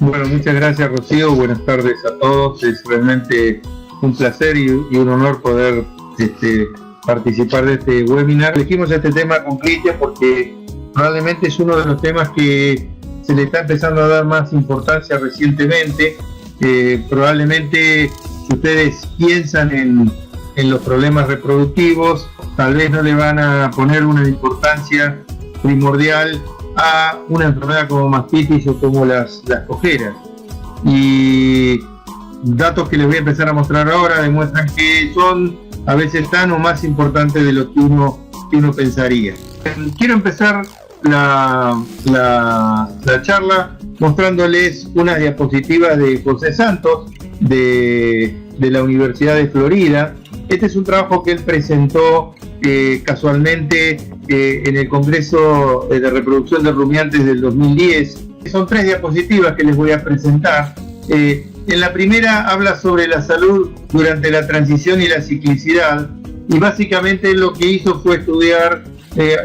Bueno, muchas gracias, Rocío. Buenas tardes a todos. Es realmente un placer y un honor poder participar de este webinar. Elegimos este tema con Cristian porque probablemente es uno de los temas que se le está empezando a dar más importancia recientemente. Probablemente, si ustedes piensan en los problemas reproductivos, tal vez no le van a poner una importancia primordial a una enfermedad como mastitis o como las cojeras. Y datos que les voy a empezar a mostrar ahora demuestran que son a veces tan o más importantes de lo que uno pensaría. Quiero empezar la charla mostrándoles unas diapositivas de José Santos de la Universidad de Florida. Este es un trabajo que él presentó casualmente en el Congreso de Reproducción de Rumiantes del 2010. Son 3 diapositivas que les voy a presentar. En la primera habla sobre la salud durante la transición y la ciclicidad, y básicamente lo que hizo fue estudiar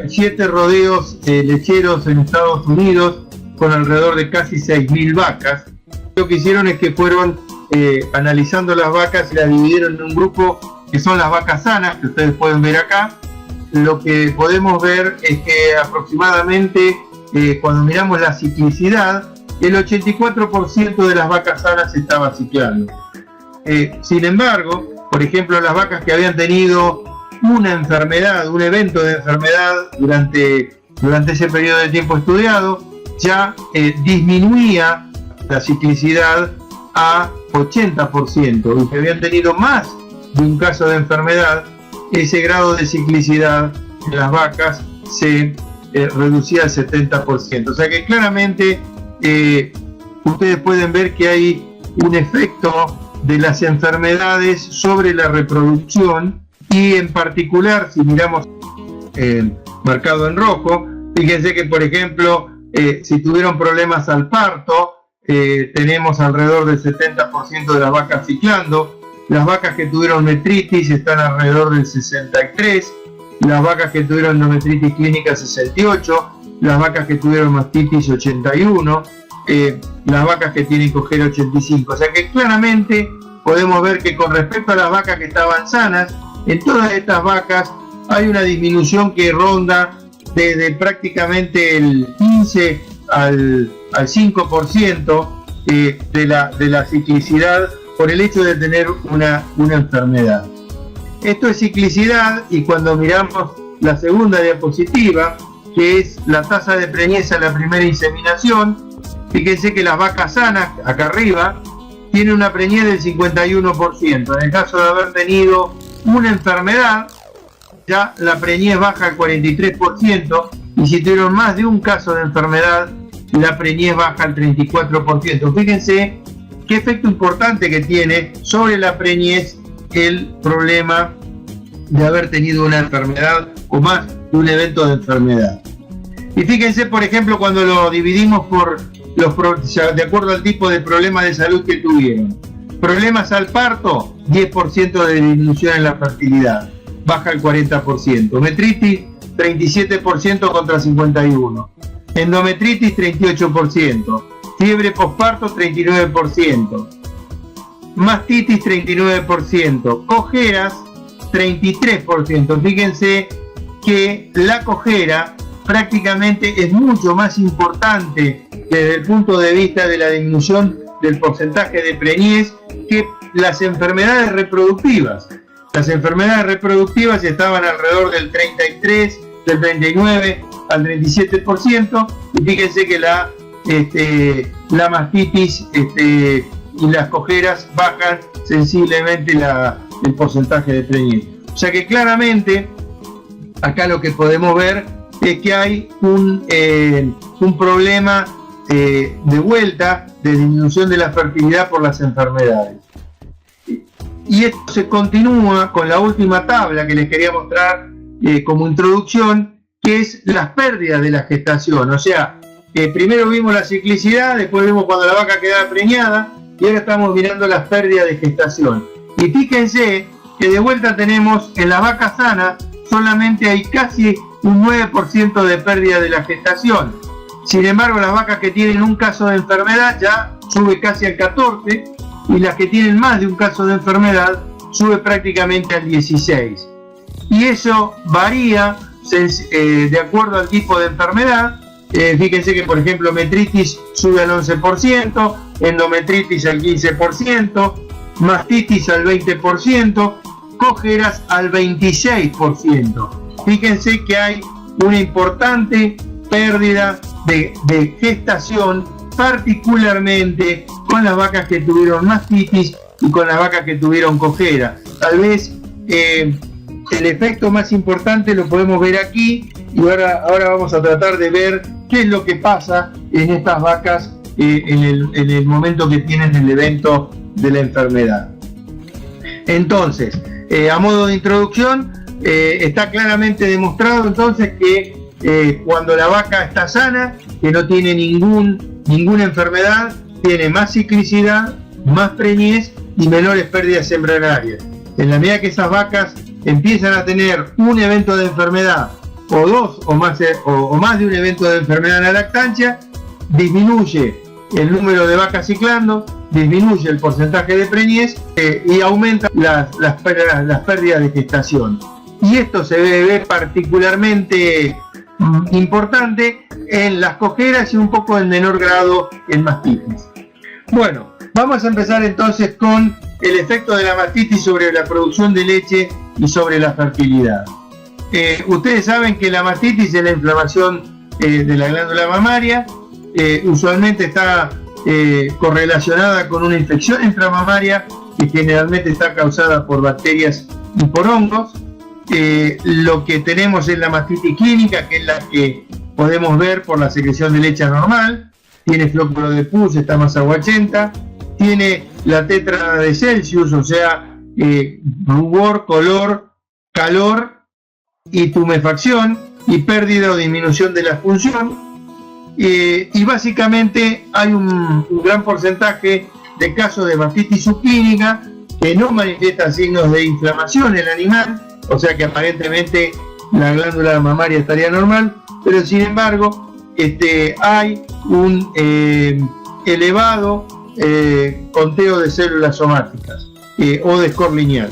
7 rodeos lecheros en Estados Unidos con alrededor de casi 6.000 vacas. Lo que hicieron es que fueron analizando las vacas y las dividieron en un grupo que son las vacas sanas, que ustedes pueden ver acá. Lo que podemos ver es que aproximadamente cuando miramos la ciclicidad, el 84% de las vacas sanas estaba ciclando. Sin embargo, por ejemplo, las vacas que habían tenido una enfermedad, un evento de enfermedad durante ese periodo de tiempo estudiado, ya disminuía la ciclicidad a 80%. Los que habían tenido más de un caso de enfermedad, ese grado de ciclicidad en las vacas se reducía al 70%. O sea que claramente ustedes pueden ver que hay un efecto de las enfermedades sobre la reproducción, y en particular, si miramos marcado en rojo, fíjense que, por ejemplo, si tuvieron problemas al parto, tenemos alrededor del 70% de las vacas ciclando. Las vacas que tuvieron metritis están alrededor del 63%, las vacas que tuvieron endometritis clínica 68%, las vacas que tuvieron mastitis 81%, las vacas que tienen cojera 85%. O sea que claramente podemos ver que con respecto a las vacas que estaban sanas, en todas estas vacas hay una disminución que ronda desde prácticamente el 15 al 5% de la ciclicidad por el hecho de tener una enfermedad. Esto es ciclicidad, y cuando miramos la segunda diapositiva, que es la tasa de preñez a la primera inseminación, fíjense que las vacas sanas, acá arriba, tienen una preñez del 51%. En el caso de haber tenido una enfermedad, ya la preñez baja al 43%, y si tuvieron más de un caso de enfermedad, la preñez baja al 34%. Fíjense qué efecto importante que tiene sobre la preñez el problema de haber tenido una enfermedad o más de un evento de enfermedad. Y fíjense, por ejemplo, cuando lo dividimos por de acuerdo al tipo de problema de salud que tuvieron. Problemas al parto, 10% de disminución en la fertilidad, baja al 40%. Metritis, 37% contra 51%. Endometritis, 38%. Fiebre posparto, 39%. Mastitis, 39%. Cojeras, 33%. Fíjense que la cojera prácticamente es mucho más importante desde el punto de vista de la disminución del porcentaje de preñez que las enfermedades reproductivas. Las enfermedades reproductivas estaban alrededor del 33, del 39 al 37%, y fíjense que la mastitis y las cojeras bajan sensiblemente el porcentaje de preñez. O sea que claramente acá lo que podemos ver es que hay un problema de vuelta de disminución de la fertilidad por las enfermedades. Y esto se continúa con la última tabla que les quería mostrar como introducción, que es las pérdidas de la gestación. O sea, primero vimos la ciclicidad, después vimos cuando la vaca quedaba preñada, y ahora estamos mirando las pérdidas de gestación. Y fíjense que de vuelta tenemos en las vacas sanas solamente hay casi un 9% de pérdida de la gestación. Sin embargo, las vacas que tienen un caso de enfermedad ya sube casi al 14%, y las que tienen más de un caso de enfermedad sube prácticamente al 16%. Y eso varía de acuerdo al tipo de enfermedad. Fíjense que, por ejemplo, metritis sube al 11%, endometritis al 15%, mastitis al 20%, cógeras al 26%. Fíjense que hay una importante pérdida de gestación, particularmente con las vacas que tuvieron mastitis y con las vacas que tuvieron cojera. Tal vez el efecto más importante lo podemos ver aquí, y ahora vamos a tratar de ver qué es lo que pasa en estas vacas en el momento que tienen el evento de la enfermedad. Entonces, a modo de introducción, está claramente demostrado entonces que cuando la vaca está sana, que no tiene ninguna enfermedad, tiene más ciclicidad, más preñez y menores pérdidas embrionarias. En la medida que esas vacas empiezan a tener un evento de enfermedad, o dos o más de un evento de enfermedad en la lactancia, disminuye el número de vacas ciclando, disminuye el porcentaje de preñez y aumenta las pérdidas de gestación. Y esto se ve particularmente importante en las cojeras y un poco en menor grado en mastitis. Bueno, vamos a empezar entonces con el efecto de la mastitis sobre la producción de leche y sobre la fertilidad. Ustedes saben que la mastitis es la inflamación de la glándula mamaria. Usualmente está correlacionada con una infección intramamaria que generalmente está causada por bacterias y por hongos. Lo que tenemos es la mastitis clínica, que es la que podemos ver por la secreción de leche anormal. Tiene flóculo de pus, está más aguachenta. Tiene la tétrada de Celsius, o sea, rubor, color, calor y tumefacción, y pérdida o disminución de la función. Y básicamente hay un gran porcentaje de casos de mastitis subclínica que no manifiestan signos de inflamación en el animal, o sea que aparentemente la glándula mamaria estaría normal, pero sin embargo hay un elevado conteo de células somáticas o de score lineal.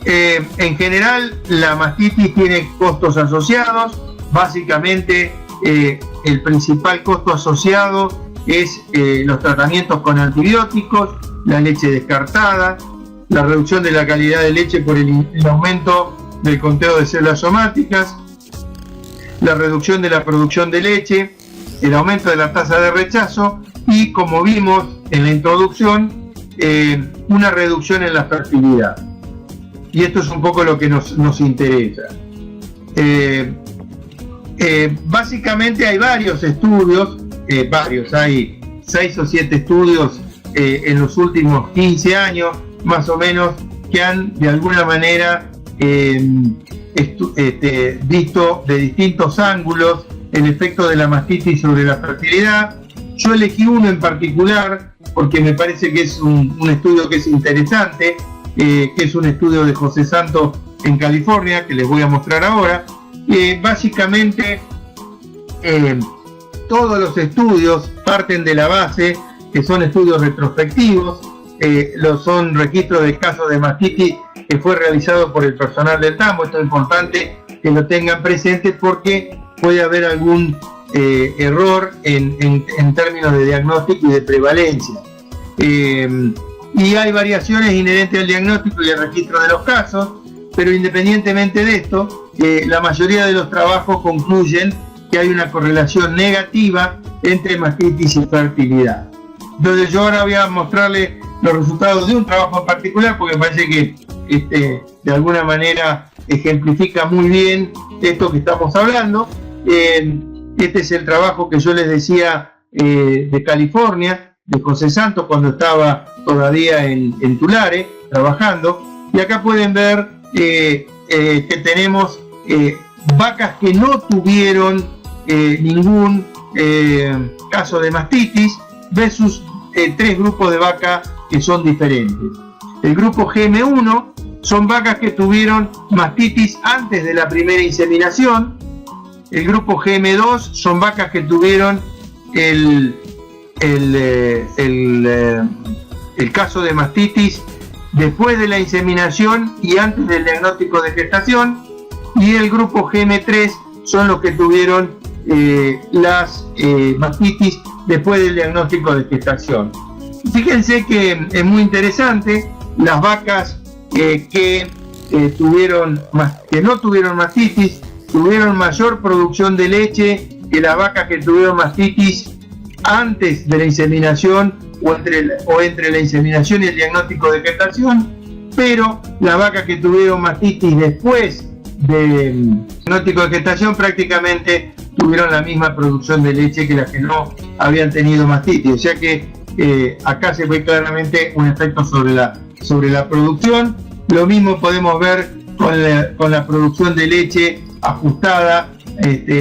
En general, la mastitis tiene costos asociados. Básicamente, el principal costo asociado es los tratamientos con antibióticos, la leche descartada, la reducción de la calidad de leche por el aumento del conteo de células somáticas, la reducción de la producción de leche, el aumento de la tasa de rechazo y, como vimos en la introducción, una reducción en la fertilidad. Y esto es un poco lo que nos interesa. Básicamente hay varios estudios, hay 6 o 7 estudios en los últimos 15 años, más o menos, que han de alguna manera visto de distintos ángulos el efecto de la mastitis sobre la fertilidad. Yo elegí uno en particular porque me parece que es un estudio que es interesante, que es un estudio de José Santos en California, que les voy a mostrar ahora. Básicamente todos los estudios parten de la base que son estudios retrospectivos, son registros de casos de mastitis que fue realizado por el personal del tambo. Esto es importante que lo tengan presente porque puede haber algún error en términos de diagnóstico y de prevalencia. Y hay variaciones inherentes al diagnóstico y al registro de los casos, pero independientemente de esto, la mayoría de los trabajos concluyen que hay una correlación negativa entre mastitis y fertilidad. Entonces yo ahora voy a mostrarles los resultados de un trabajo en particular porque me parece que de alguna manera ejemplifica muy bien esto que estamos hablando. Este es el trabajo que yo les decía de California, de José Santos, cuando estaba todavía en Tulare trabajando, y acá pueden ver que tenemos vacas que no tuvieron ningún caso de mastitis versus 3 grupos de vacas que son diferentes. El grupo GM1 son vacas que tuvieron mastitis antes de la primera inseminación, el grupo GM2 son vacas que tuvieron el caso de mastitis después de la inseminación y antes del diagnóstico de gestación, y el grupo GM3 son los que tuvieron las mastitis después del diagnóstico de gestación. Fíjense que es muy interesante, las vacas que no tuvieron mastitis tuvieron mayor producción de leche que las vacas que tuvieron mastitis antes de la inseminación o entre la inseminación y el diagnóstico de gestación, pero las vacas que tuvieron mastitis después del diagnóstico de gestación prácticamente tuvieron la misma producción de leche que las que no habían tenido mastitis. O sea que acá se ve claramente un efecto sobre la producción. Lo mismo podemos ver con la producción de leche ajustada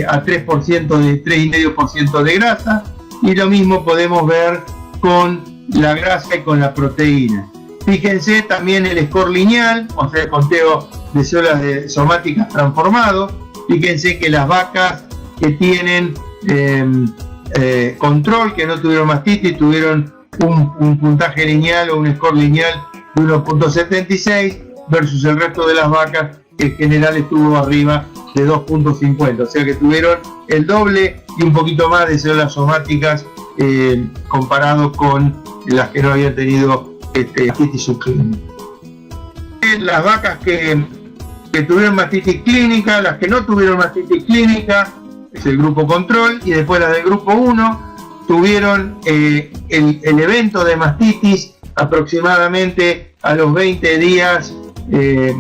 a 3,5% de grasa, y lo mismo podemos ver con la grasa y con la proteína. Fíjense también el score lineal, o sea, el conteo de células somáticas transformado. Fíjense que las vacas que tienen control, que no tuvieron mastitis, tuvieron un puntaje lineal o un score lineal de 1,76 versus el resto de las vacas que en general estuvo arriba de 2,50, o sea que tuvieron el doble y un poquito más de células somáticas comparado con las que no habían tenido mastitis subclínica. Las vacas que tuvieron mastitis clínica, las que no tuvieron mastitis clínica, es el grupo control, y después las del grupo 1 tuvieron el evento de mastitis aproximadamente a los 20 días de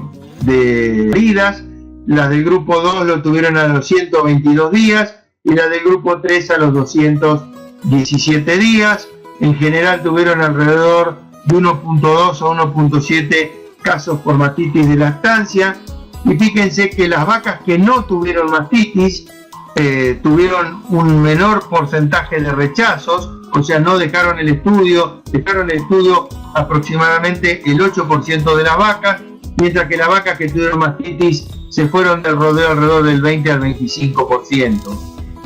heridas. Las del grupo 2 lo tuvieron a los 122 días y las del grupo 3 a los 217 días. En general tuvieron alrededor de 1,2 o 1,7 casos por mastitis de lactancia. Y fíjense que las vacas que no tuvieron mastitis tuvieron un menor porcentaje de rechazos, o sea, no dejaron el estudio, aproximadamente el 8% de las vacas, mientras que las vacas que tuvieron mastitis se fueron del rodeo alrededor del 20 al 25%.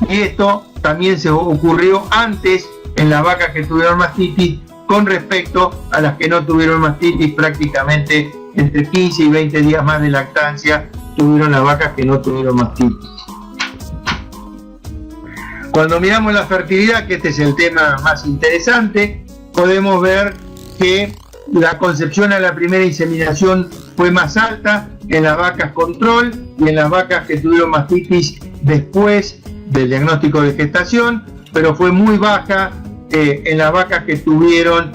Y esto también se ocurrió antes en las vacas que tuvieron mastitis con respecto a las que no tuvieron mastitis. Prácticamente entre 15 y 20 días más de lactancia tuvieron las vacas que no tuvieron mastitis. Cuando miramos la fertilidad, que este es el tema más interesante, podemos ver que la concepción a la primera inseminación fue más alta en las vacas control y en las vacas que tuvieron mastitis después del diagnóstico de gestación, pero fue muy baja en las vacas que tuvieron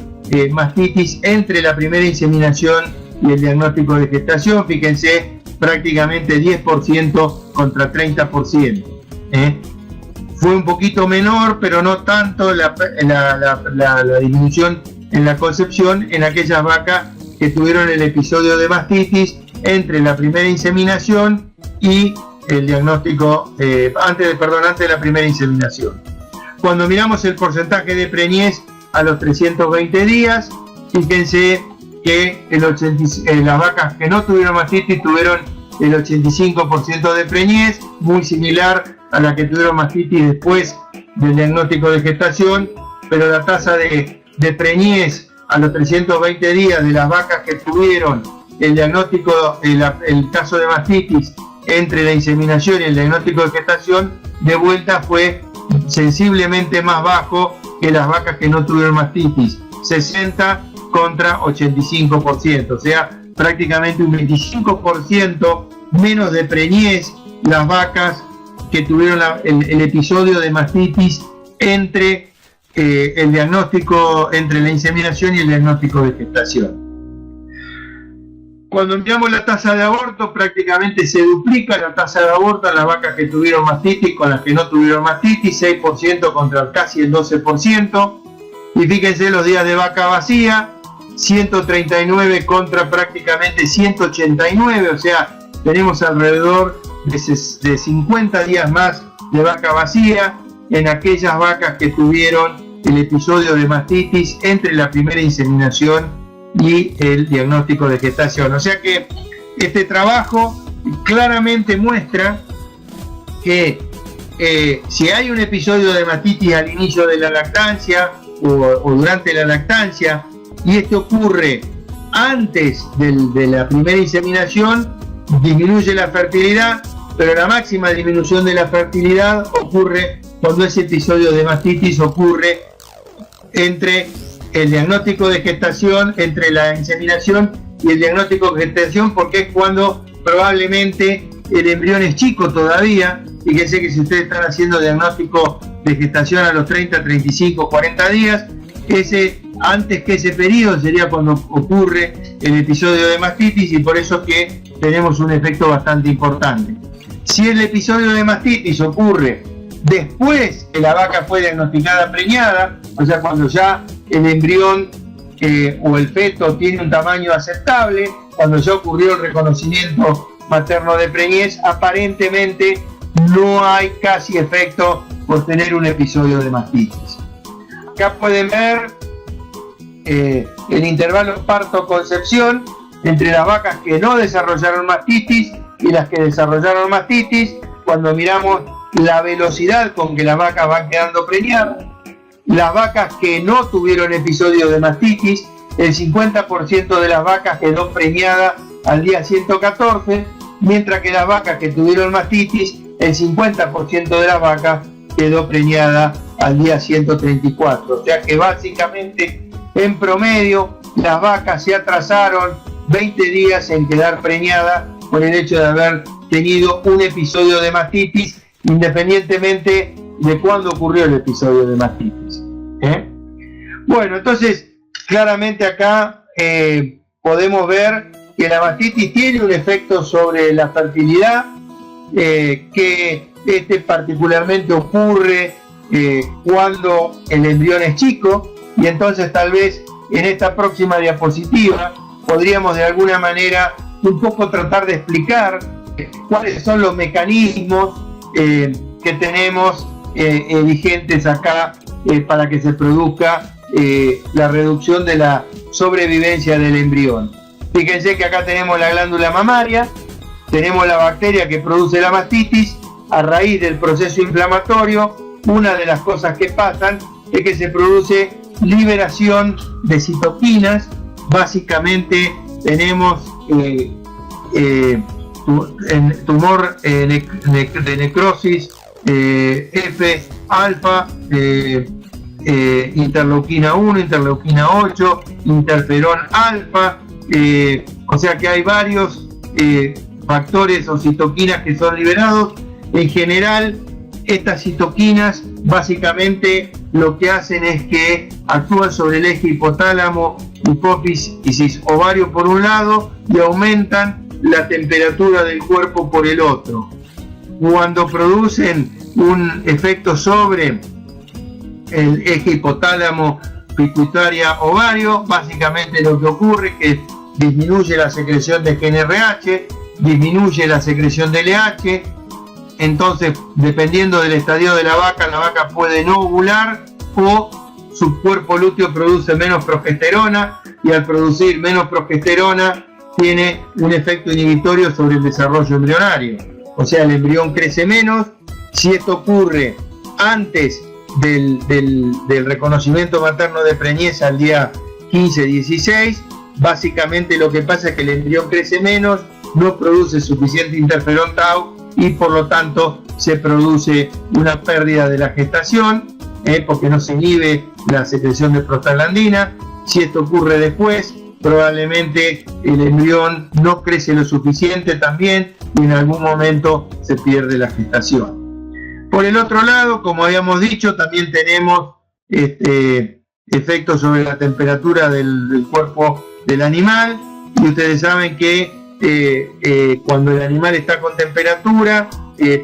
mastitis entre la primera inseminación y el diagnóstico de gestación. Fíjense, prácticamente 10% contra 30%. Fue un poquito menor, pero no tanto la disminución en la concepción en aquellas vacas que tuvieron el episodio de mastitis entre la primera inseminación y el diagnóstico, antes de la primera inseminación. Cuando miramos el porcentaje de preñez a los 320 días, fíjense que las vacas que no tuvieron mastitis tuvieron el 85% de preñez, muy similar a la que tuvieron mastitis después del diagnóstico de gestación, pero la tasa de preñez a los 320 días de las vacas que tuvieron el diagnóstico, el caso de mastitis entre la inseminación y el diagnóstico de gestación, de vuelta fue sensiblemente más bajo que las vacas que no tuvieron mastitis, 60 contra 85%, o sea, prácticamente un 25% menos de preñez las vacas que tuvieron el episodio de mastitis entre el diagnóstico, entre la inseminación y el diagnóstico de gestación. Cuando miramos la tasa de aborto, prácticamente se duplica la tasa de aborto en las vacas que tuvieron mastitis con las que no tuvieron mastitis, 6% contra casi el 12%. Y fíjense los días de vaca vacía, 139 contra prácticamente 189, o sea, tenemos alrededor de 50 días más de vaca vacía en aquellas vacas que tuvieron el episodio de mastitis entre la primera inseminación y el diagnóstico de gestación. O sea que este trabajo claramente muestra que si hay un episodio de mastitis al inicio de la lactancia o durante la lactancia, y esto ocurre antes de la primera inseminación, disminuye la fertilidad, pero la máxima disminución de la fertilidad ocurre cuando ese episodio de mastitis ocurre entre el diagnóstico de gestación, entre la inseminación y el diagnóstico de gestación, porque es cuando probablemente el embrión es chico todavía. Fíjense que si ustedes están haciendo diagnóstico de gestación a los 30, 35, 40 días, antes que ese periodo sería cuando ocurre el episodio de mastitis, y por eso que tenemos un efecto bastante importante. Si el episodio de mastitis ocurre después que la vaca fue diagnosticada preñada, o sea, cuando ya el embrión o el feto tiene un tamaño aceptable, cuando ya ocurrió el reconocimiento materno de preñez, aparentemente no hay casi efecto por tener un episodio de mastitis. Acá pueden ver el intervalo parto-concepción entre las vacas que no desarrollaron mastitis y las que desarrollaron mastitis. Cuando miramos la velocidad con que las vacas van quedando preñadas, las vacas que no tuvieron episodio de mastitis, el 50% de las vacas quedó preñada al día 114, mientras que las vacas que tuvieron mastitis, el 50% de las vacas quedó preñada al día 134. O sea que básicamente, en promedio, las vacas se atrasaron 20 días en quedar preñada por el hecho de haber tenido un episodio de mastitis, independientemente de cuándo ocurrió el episodio de mastitis. Bueno, entonces, claramente acá podemos ver que la mastitis tiene un efecto sobre la fertilidad, que particularmente ocurre cuando el embrión es chico, y entonces tal vez en esta próxima diapositiva podríamos de alguna manera un poco tratar de explicar cuáles son los mecanismos que tenemos vigentes acá para que se produzca la reducción de la sobrevivencia del embrión. Fíjense que acá tenemos la glándula mamaria, tenemos la bacteria que produce la mastitis. A raíz del proceso inflamatorio, una de las cosas que pasan es que se produce liberación de citoquinas. Básicamente tenemos tumor de necrosis, F-alfa, interleuquina 1, interleuquina 8, interferón alfa, o sea que hay varios factores o citoquinas que son liberados. En general, estas citoquinas básicamente lo que hacen es que actúan sobre el eje hipotálamo, hipófisis, ovario por un lado, y aumentan la temperatura del cuerpo por el otro. Cuando producen un efecto sobre el eje hipotálamo, pituitaria, ovario, básicamente lo que ocurre es que disminuye la secreción de GnRH, disminuye la secreción de LH. Entonces, dependiendo del estadio de la vaca puede no ovular, o su cuerpo lúteo produce menos progesterona, y al producir menos progesterona tiene un efecto inhibitorio sobre el desarrollo embrionario. O sea, el embrión crece menos. Si esto ocurre antes del reconocimiento materno de preñez al día 15-16, básicamente lo que pasa es que el embrión crece menos, no produce suficiente interferón tau, y por lo tanto se produce una pérdida de la gestación, porque no se inhibe la secreción de prostaglandina. Si esto ocurre después, probablemente el embrión no crece lo suficiente también, y en algún momento se pierde la gestación. Por el otro lado, como habíamos dicho, también tenemos efectos sobre la temperatura del cuerpo del animal, y ustedes saben que cuando el animal está con temperatura,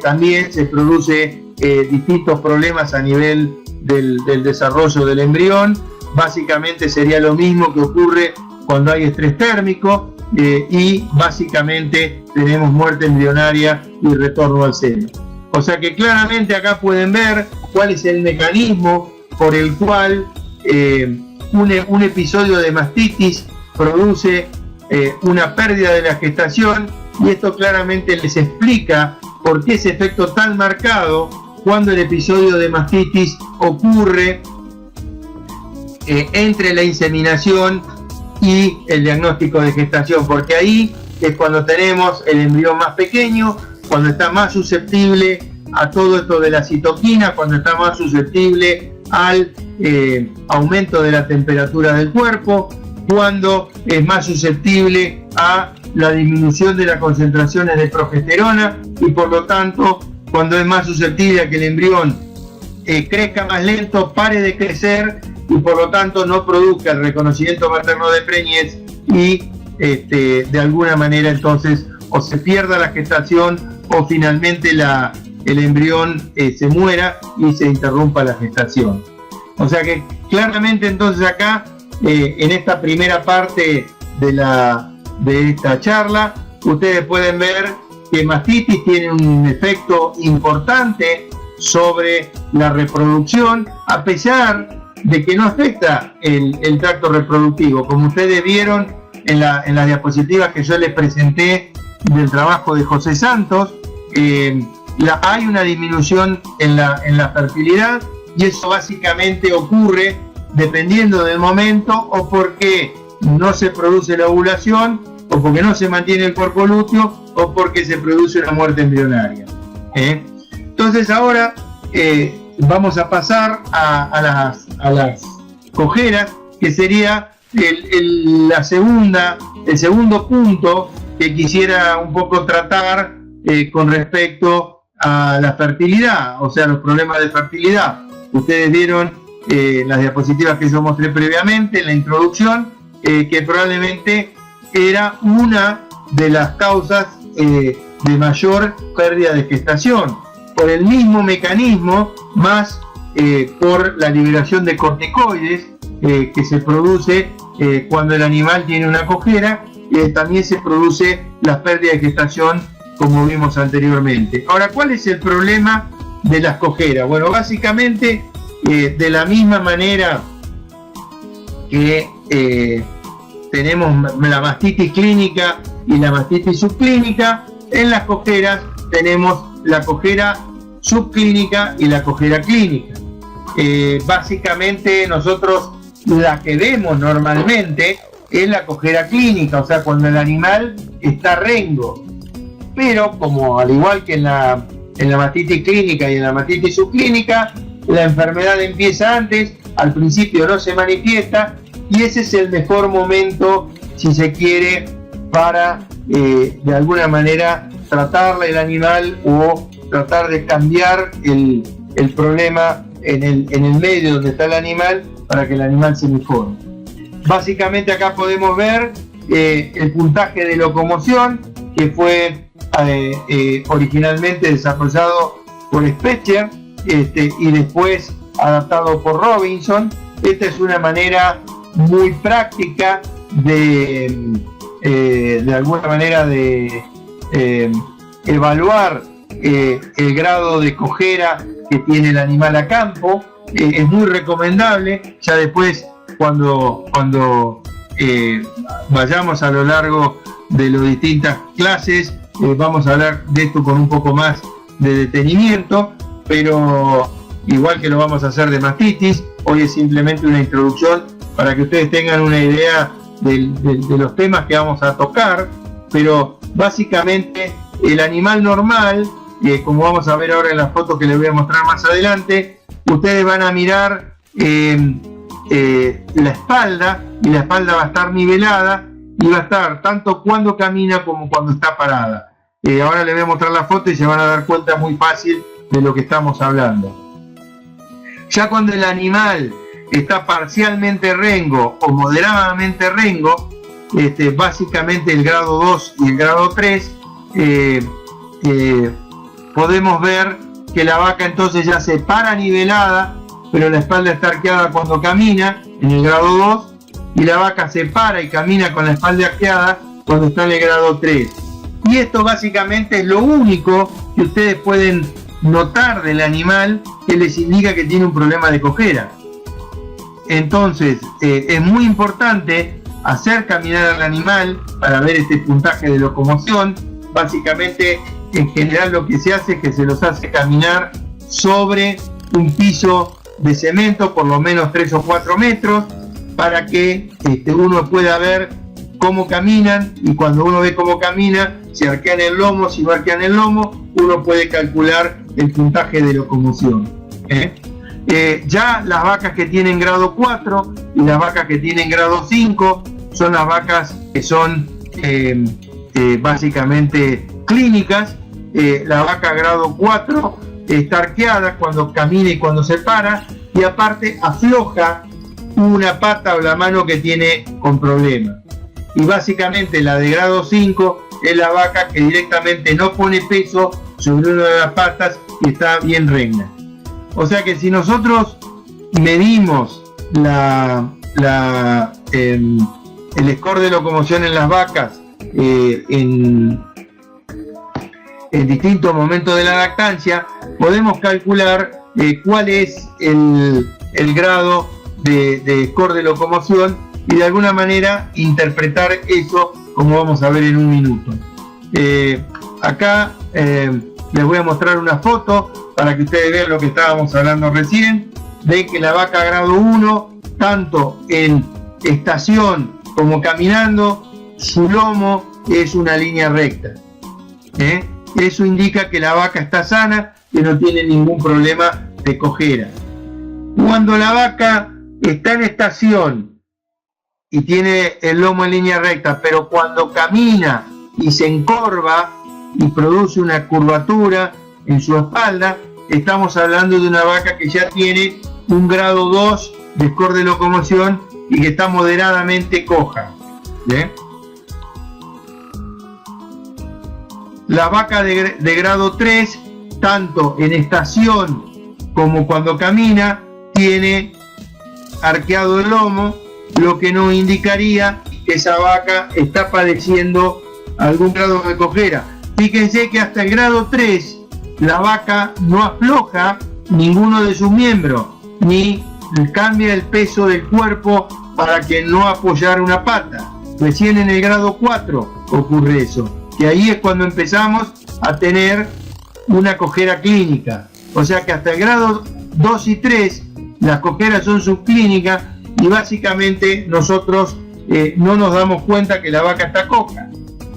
también se produce distintos problemas a nivel del desarrollo del embrión. Básicamente sería lo mismo que ocurre cuando hay estrés térmico, y básicamente tenemos muerte embrionaria y retorno al seno. O sea que claramente acá pueden ver cuál es el mecanismo por el cual un episodio de mastitis produce una pérdida de la gestación, y esto claramente les explica por qué ese efecto tan marcado cuando el episodio de mastitis ocurre entre la inseminación y el diagnóstico de gestación, porque ahí es cuando tenemos el embrión más pequeño, cuando está más susceptible a todo esto de la citoquina, cuando está más susceptible al aumento de la temperatura del cuerpo, cuando es más susceptible a la disminución de las concentraciones de progesterona y por lo tanto cuando es más susceptible a que el embrión crezca más lento, pare de crecer y por lo tanto no produzca el reconocimiento materno de preñez y de alguna manera entonces o se pierda la gestación o finalmente el embrión se muera y se interrumpa la gestación. O sea que claramente entonces acá en esta primera parte de esta charla ustedes pueden ver que mastitis tiene un efecto importante sobre la reproducción a pesar de que no afecta el tracto reproductivo. Como ustedes vieron en las diapositivas que yo les presenté del trabajo de José Santos, hay una disminución en la fertilidad y eso básicamente ocurre dependiendo del momento o porque no se produce la ovulación o porque no se mantiene el cuerpo lúteo o porque se produce una muerte embrionaria. Entonces ahora vamos a pasar a las cojeras, que sería el segundo punto que quisiera un poco tratar con respecto a la fertilidad, o sea, los problemas de fertilidad. Ustedes vieron las diapositivas que yo mostré previamente en la introducción, que probablemente era una de las causas de mayor pérdida de gestación, por el mismo mecanismo, más por la liberación de corticoides que se produce cuando el animal tiene una cojera, también se produce la pérdida de gestación como vimos anteriormente. Ahora, ¿cuál es el problema de las cojeras? Bueno, básicamente de la misma manera que tenemos la mastitis clínica y la mastitis subclínica, en las cojeras tenemos la cojera subclínica y la cojera clínica. Básicamente nosotros la que vemos normalmente es la cojera clínica, o sea, cuando el animal está rengo. Pero como al igual que en la mastitis clínica y en la mastitis subclínica, la enfermedad empieza antes, al principio no se manifiesta y ese es el mejor momento, si se quiere, para de alguna manera tratar el animal o tratar de cambiar el problema en el medio donde está el animal para que el animal se mejore. Básicamente acá podemos ver el puntaje de locomoción que fue originalmente desarrollado por Specher y después adaptado por Robinson. Esta es una manera muy práctica de alguna manera de evaluar el grado de cojera que tiene el animal a campo. Es muy recomendable. Ya después cuando vayamos a lo largo de las distintas clases vamos a hablar de esto con un poco más de detenimiento, pero igual que lo vamos a hacer de mastitis, hoy es simplemente una introducción para que ustedes tengan una idea de los temas que vamos a tocar, pero básicamente el animal normal, como vamos a ver ahora en la foto que les voy a mostrar más adelante, ustedes van a mirar la espalda, y la espalda va a estar nivelada y va a estar tanto cuando camina como cuando está parada. Ahora les voy a mostrar la foto y se van a dar cuenta muy fácil de lo que estamos hablando. Ya cuando el animal está parcialmente rengo o moderadamente rengo, básicamente el grado 2 y el grado 3, podemos ver que la vaca entonces ya se para nivelada, pero la espalda está arqueada cuando camina, en el grado 2, y la vaca se para y camina con la espalda arqueada cuando está en el grado 3. Y esto básicamente es lo único que ustedes pueden notar del animal que les indica que tiene un problema de cojera. Entonces es muy importante hacer caminar al animal para ver este puntaje de locomoción. Básicamente, en general lo que se hace es que se los hace caminar sobre un piso de cemento, por lo menos 3 o 4 metros, para que uno pueda ver cómo caminan, y cuando uno ve cómo camina, si arquean el lomo, si no arquean el lomo, uno puede calcular el puntaje de locomoción. Ya las vacas que tienen grado 4 y las vacas que tienen grado 5 son las vacas que son básicamente clínicas. La vaca grado 4 está arqueada cuando camina y cuando se para, y aparte afloja una pata o la mano que tiene con problemas. Y básicamente la de grado 5 es la vaca que directamente no pone peso sobre una de las patas y está bien regna. O sea que si nosotros medimos el score de locomoción en las vacas en distintos momentos de la lactancia, podemos calcular cuál es el grado de score de locomoción y de alguna manera interpretar eso, como vamos a ver en un minuto. Acá les voy a mostrar una foto para que ustedes vean lo que estábamos hablando recién, de que la vaca grado 1, tanto en estación como caminando, su lomo es una línea recta. Eso indica que la vaca está sana, que no tiene ningún problema de cojera. Cuando la vaca está en estación y tiene el lomo en línea recta, pero cuando camina y se encorva y produce una curvatura en su espalda, estamos hablando de una vaca que ya tiene un grado 2 de score de locomoción y que está moderadamente coja. La vaca de grado 3, tanto en estación como cuando camina, tiene arqueado el lomo, lo que nos indicaría que esa vaca está padeciendo algún grado de cojera. Fíjense que hasta el grado 3 la vaca no afloja ninguno de sus miembros, ni cambia el peso del cuerpo para que no apoyar una pata. Recién en el grado 4 ocurre eso, que ahí es cuando empezamos a tener una cojera clínica. O sea que hasta el grado 2 y 3 las cojeras son subclínicas y básicamente nosotros no nos damos cuenta que la vaca está coja.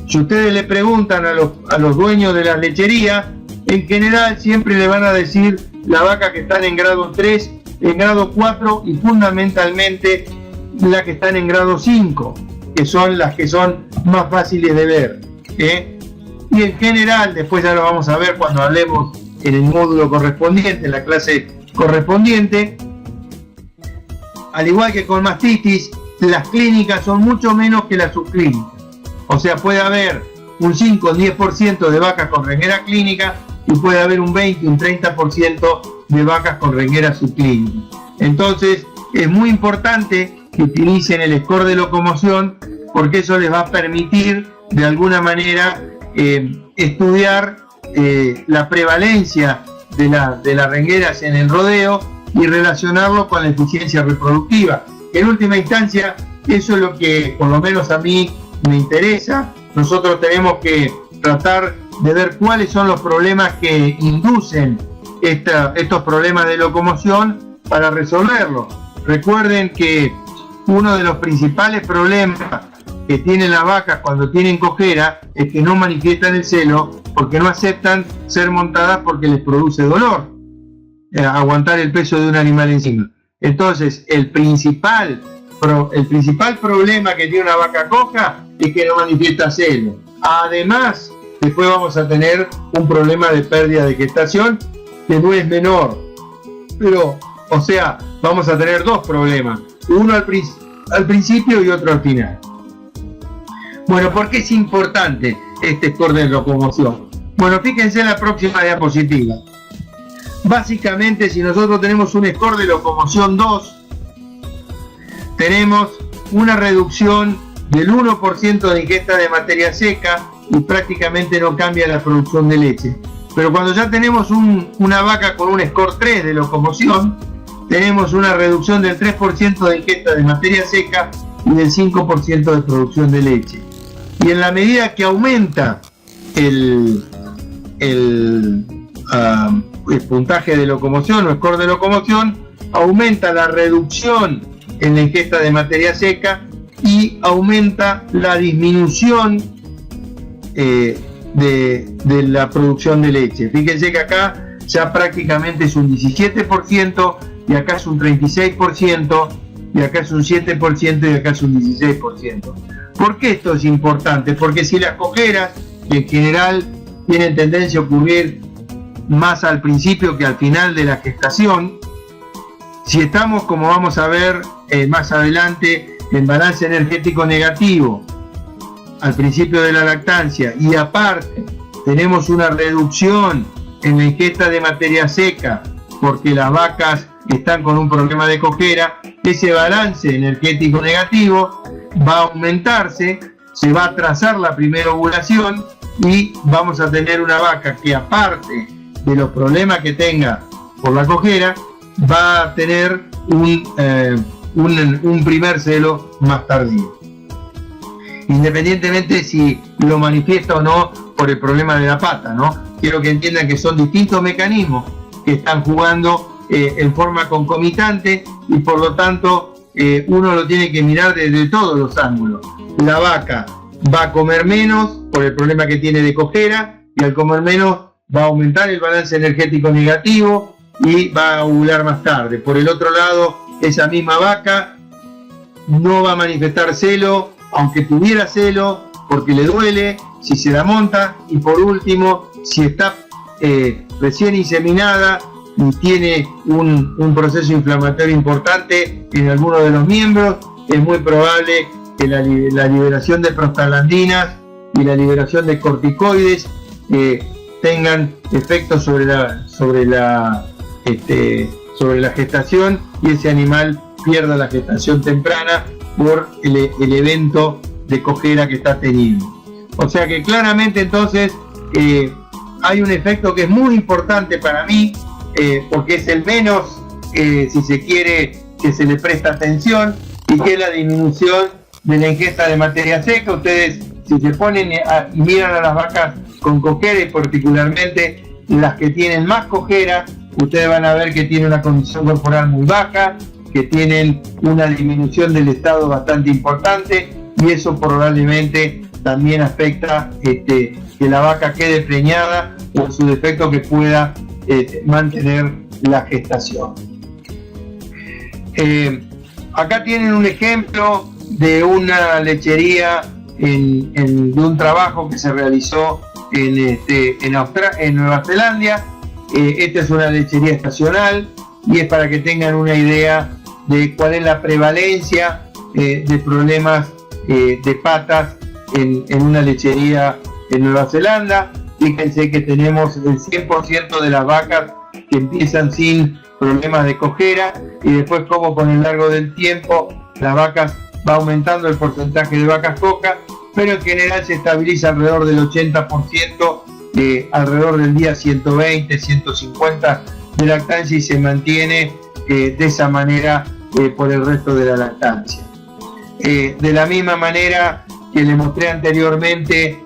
Si ustedes le preguntan a los dueños de las lecherías, en general siempre le van a decir la vaca que están en grado 3, en grado 4 y fundamentalmente las que están en grado 5, que son las que son más fáciles de ver. Y en general, después ya lo vamos a ver cuando hablemos en el módulo correspondiente, en la clase correspondiente, al igual que con mastitis, las clínicas son mucho menos que las subclínicas. O sea, puede haber un 5 o 10% de vacas con renguera clínica y puede haber un 20 o un 30% de vacas con renguera subclínica. Entonces, es muy importante que utilicen el score de locomoción, porque eso les va a permitir de alguna manera estudiar la prevalencia de las rengueras en el rodeo y relacionarlo con la eficiencia reproductiva. En última instancia, eso es lo que por lo menos a mí me interesa. Nosotros tenemos que tratar de ver cuáles son los problemas que inducen estos problemas de locomoción para resolverlos. Recuerden que uno de los principales problemas que tienen las vacas cuando tienen cojera es que no manifiestan el celo porque no aceptan ser montadas porque les produce dolor aguantar el peso de un animal encima. Entonces el principal problema que tiene una vaca coja es que no manifiesta celo. Además, después vamos a tener un problema de pérdida de gestación que no es menor, pero o sea, vamos a tener dos problemas, uno al principio y otro al final. Bueno, ¿por qué es importante este score de locomoción? Bueno, fíjense en la próxima diapositiva. Básicamente, si nosotros tenemos un score de locomoción 2, tenemos una reducción del 1% de ingesta de materia seca y prácticamente no cambia la producción de leche. Pero cuando ya tenemos una vaca con un score 3 de locomoción, tenemos una reducción del 3% de ingesta de materia seca y del 5% de producción de leche. Y en la medida que aumenta puntaje de locomoción o score de locomoción, aumenta la reducción en la ingesta de materia seca y aumenta la disminución de la producción de leche. Fíjense que acá ya prácticamente es un 17%, y acá es un 36%, y acá es un 7%, y acá es un 16%. ¿Por qué esto es importante? Porque si las cojeras, que en general tienen tendencia a ocurrir más al principio que al final de la gestación, si estamos, como vamos a ver más adelante, en balance energético negativo al principio de la lactancia, y aparte tenemos una reducción en la ingesta de materia seca porque las vacas están con un problema de cojera, ese balance energético negativo va a aumentarse, se va a atrasar la primera ovulación y vamos a tener una vaca que, aparte de los problemas que tenga por la cojera, va a tener un primer celo más tardío, independientemente si lo manifiesta o no por el problema de la pata, ¿no? Quiero que entiendan que son distintos mecanismos que están jugando en forma concomitante, y por lo tanto uno lo tiene que mirar desde todos los ángulos. La vaca va a comer menos por el problema que tiene de cojera, y al comer menos va a aumentar el balance energético negativo y va a ovular más tarde. Por el otro lado, esa misma vaca no va a manifestar celo, aunque tuviera celo, porque le duele si se la monta. Y por último, si está recién inseminada y tiene un proceso inflamatorio importante en alguno de los miembros, es muy probable que la liberación de prostaglandinas y la liberación de corticoides tengan efectos sobre la gestación, y ese animal pierda la gestación temprana por el evento de cojera que está teniendo. O sea que claramente entonces hay un efecto que es muy importante para mí, porque es el menos, si se quiere, que se le presta atención, y que es la disminución de la ingesta de materia seca. Ustedes, si se ponen y miran a las vacas con cojera, y particularmente las que tienen más cojera, ustedes van a ver que tienen una condición corporal muy baja, que tienen una disminución del estado bastante importante, y eso probablemente también afecta que la vaca quede preñada, o en su defecto que pueda mantener la gestación. Acá tienen un ejemplo de una lechería de un trabajo que se realizó en Nueva Zelanda. Esta es una lechería estacional, y es para que tengan una idea de cuál es la prevalencia de problemas de patas en una lechería en Nueva Zelanda. Fíjense que tenemos el 100% de las vacas que empiezan sin problemas de cojera, y después como con el largo del tiempo las vacas va aumentando el porcentaje de vacas coca, pero en general se estabiliza alrededor del 80%, alrededor del día 120, 150 de lactancia, y se mantiene de esa manera por el resto de la lactancia. De la misma manera que les mostré anteriormente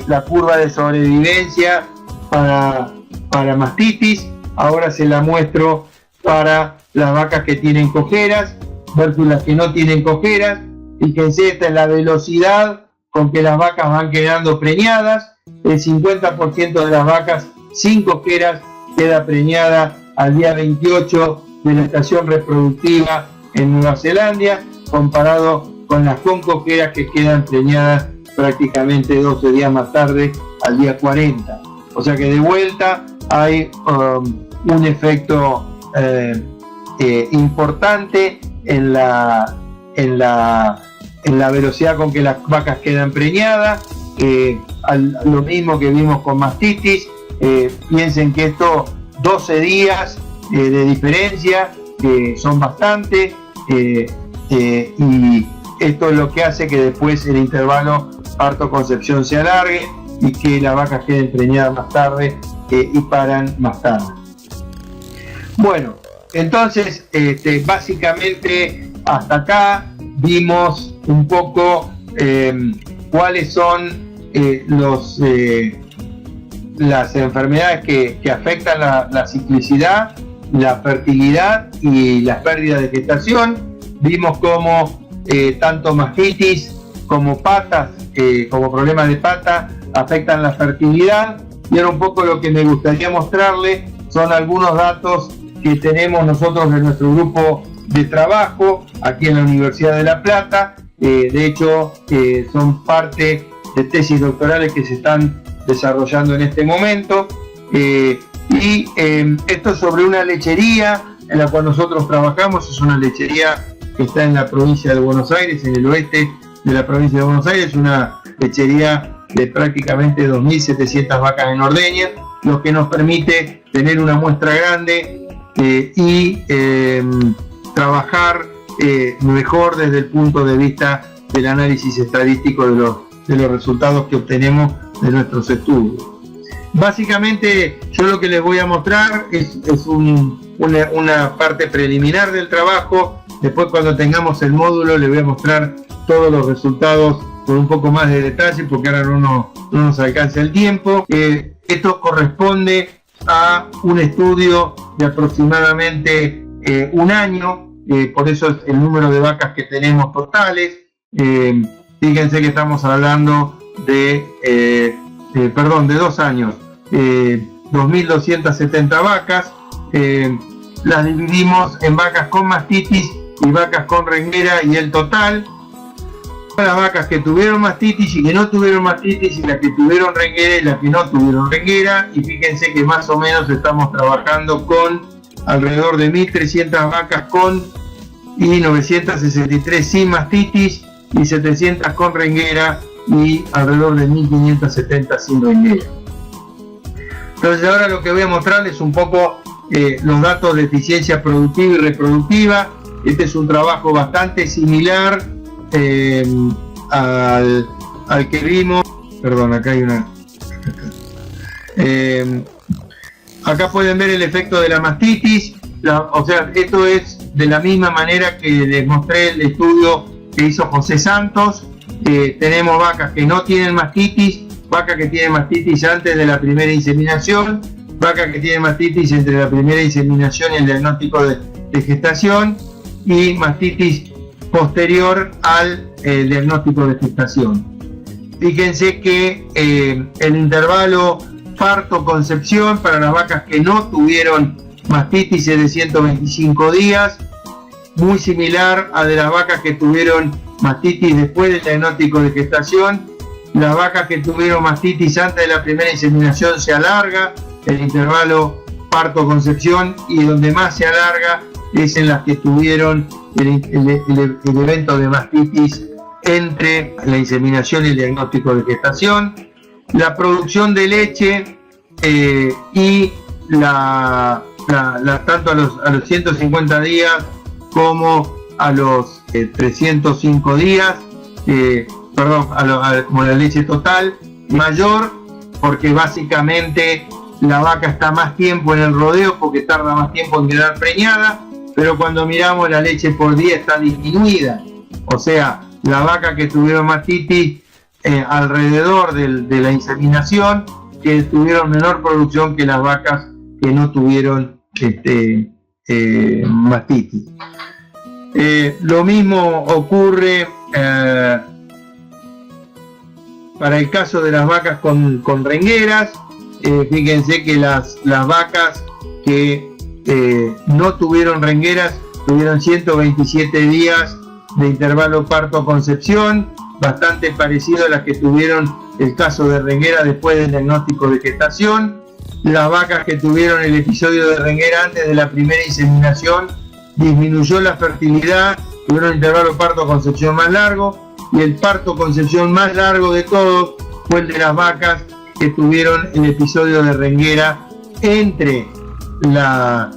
la curva de sobrevivencia para mastitis, ahora se la muestro para las vacas que tienen cojeras versus las que no tienen cojeras. Fíjense, esta es la velocidad con que las vacas van quedando preñadas. El 50% de las vacas sin cojeras queda preñada al día 28 de la estación reproductiva en Nueva Zelanda, comparado con las con cojeras, que quedan preñadas prácticamente 12 días más tarde, al día 40. O sea que de vuelta hay un efecto importante en la velocidad con que las vacas quedan preñadas. Lo mismo que vimos con mastitis. Piensen que esto, 12 días de diferencia, son bastante, y esto es lo que hace que después el intervalo parto-concepción se alargue y que las vacas queden preñadas más tarde y paran más tarde. Bueno, entonces básicamente hasta acá vimos un poco cuáles son las enfermedades que afectan la ciclicidad, la fertilidad y las pérdidas de gestación. Vimos cómo tanto mastitis como patas, como problemas de pata, afectan la fertilidad. Y ahora un poco lo que me gustaría mostrarle son algunos datos que tenemos nosotros en nuestro grupo de trabajo aquí en la Universidad de La Plata. De hecho, son parte de tesis doctorales que se están desarrollando en este momento. Esto es sobre una lechería en la cual nosotros trabajamos. Es una lechería que está en la provincia de Buenos Aires, en el oeste de la provincia de Buenos Aires, una lechería de prácticamente 2.700 vacas en ordeña, lo que nos permite tener una muestra grande y trabajar mejor desde el punto de vista del análisis estadístico de los resultados que obtenemos de nuestros estudios. Básicamente yo lo que les voy a mostrar es una parte preliminar del trabajo. Después, cuando tengamos el módulo, les voy a mostrar todos los resultados con un poco más de detalle, porque ahora no nos alcanza el tiempo. Esto corresponde a un estudio de aproximadamente un año, por eso es el número de vacas que tenemos totales. Fíjense que estamos hablando de 2 años, 2.270 vacas. Las dividimos en vacas con mastitis y vacas con renguera, y el total, las vacas que tuvieron mastitis y que no tuvieron mastitis, y las que tuvieron renguera y las que no tuvieron renguera. Y fíjense que más o menos estamos trabajando con alrededor de 1.300 vacas con y 963 sin mastitis, y 700 con renguera, y alrededor de 1.570 sin renguera. Entonces ahora lo que voy a mostrarles es un poco los datos de eficiencia productiva y reproductiva. Este es un trabajo bastante similar al que vimos. Perdón, acá hay una... acá pueden ver el efecto de la mastitis. O sea, esto es de la misma manera que les mostré el estudio que hizo José Santos. Tenemos vacas que no tienen mastitis, vacas que tienen mastitis antes de la primera inseminación, vacas que tienen mastitis entre la primera inseminación y el diagnóstico de gestación, y mastitis posterior al diagnóstico de gestación. Fíjense que el intervalo parto-concepción para las vacas que no tuvieron mastitis es de 125 días, muy similar a de las vacas que tuvieron mastitis después del diagnóstico de gestación. Las vacas que tuvieron mastitis antes de la primera inseminación se alarga el intervalo parto-concepción, y donde más se alarga es en las que tuvieron el evento de mastitis entre la inseminación y el diagnóstico de gestación. La producción de leche y tanto a los 150 días como a los 305 días, como la leche total, mayor, porque básicamente la vaca está más tiempo en el rodeo porque tarda más tiempo en quedar preñada, pero cuando miramos la leche por día está disminuida. O sea, la vaca que tuvieron mastitis alrededor de la inseminación, que tuvieron menor producción que las vacas que no tuvieron mastitis. Lo mismo ocurre para el caso de las vacas con rengueras. Fíjense que las vacas que no tuvieron rengueras tuvieron 127 días de intervalo parto-concepción, bastante parecido a las que tuvieron el caso de renguera después del diagnóstico de gestación. Las vacas que tuvieron el episodio de renguera antes de la primera inseminación disminuyó la fertilidad, tuvieron un intervalo parto-concepción más largo, y el parto-concepción más largo de todos fue el de las vacas que tuvieron el episodio de renguera entre la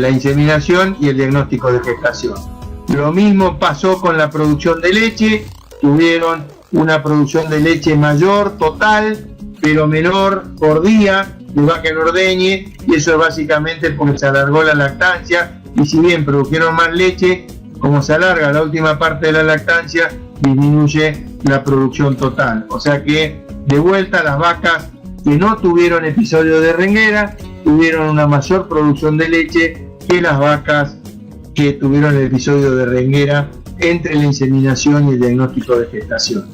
inseminación y el diagnóstico de gestación. Lo mismo pasó con la producción de leche, tuvieron una producción de leche mayor total, pero menor por día de vaca en ordeñe, y eso es básicamente porque se alargó la lactancia, y si bien produjeron más leche, como se alarga la última parte de la lactancia, disminuye la producción total. O sea que De vuelta, las vacas que no tuvieron episodio de renguera tuvieron una mayor producción de leche que las vacas que tuvieron el episodio de renguera entre la inseminación y el diagnóstico de gestación.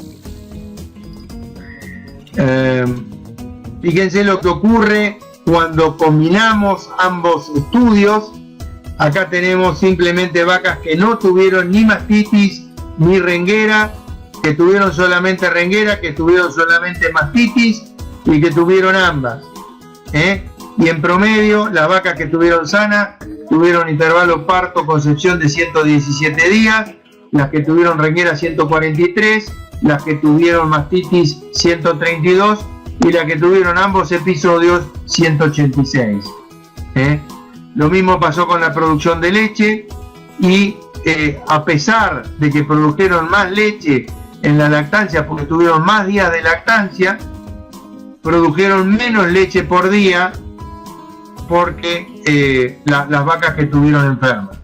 Fíjense lo que ocurre cuando combinamos ambos estudios. Acá tenemos simplemente vacas que no tuvieron ni mastitis ni renguera, que tuvieron solamente renguera, que tuvieron solamente mastitis y que tuvieron ambas. Y en promedio, las vacas que tuvieron sana tuvieron intervalo parto-concepción de 117 días, las que tuvieron renguera 143, las que tuvieron mastitis 132 y las que tuvieron ambos episodios 186. Lo mismo pasó con la producción de leche y a pesar de que produjeron más leche en la lactancia porque tuvieron más días de lactancia, produjeron menos leche por día porque las vacas que tuvieron enfermas.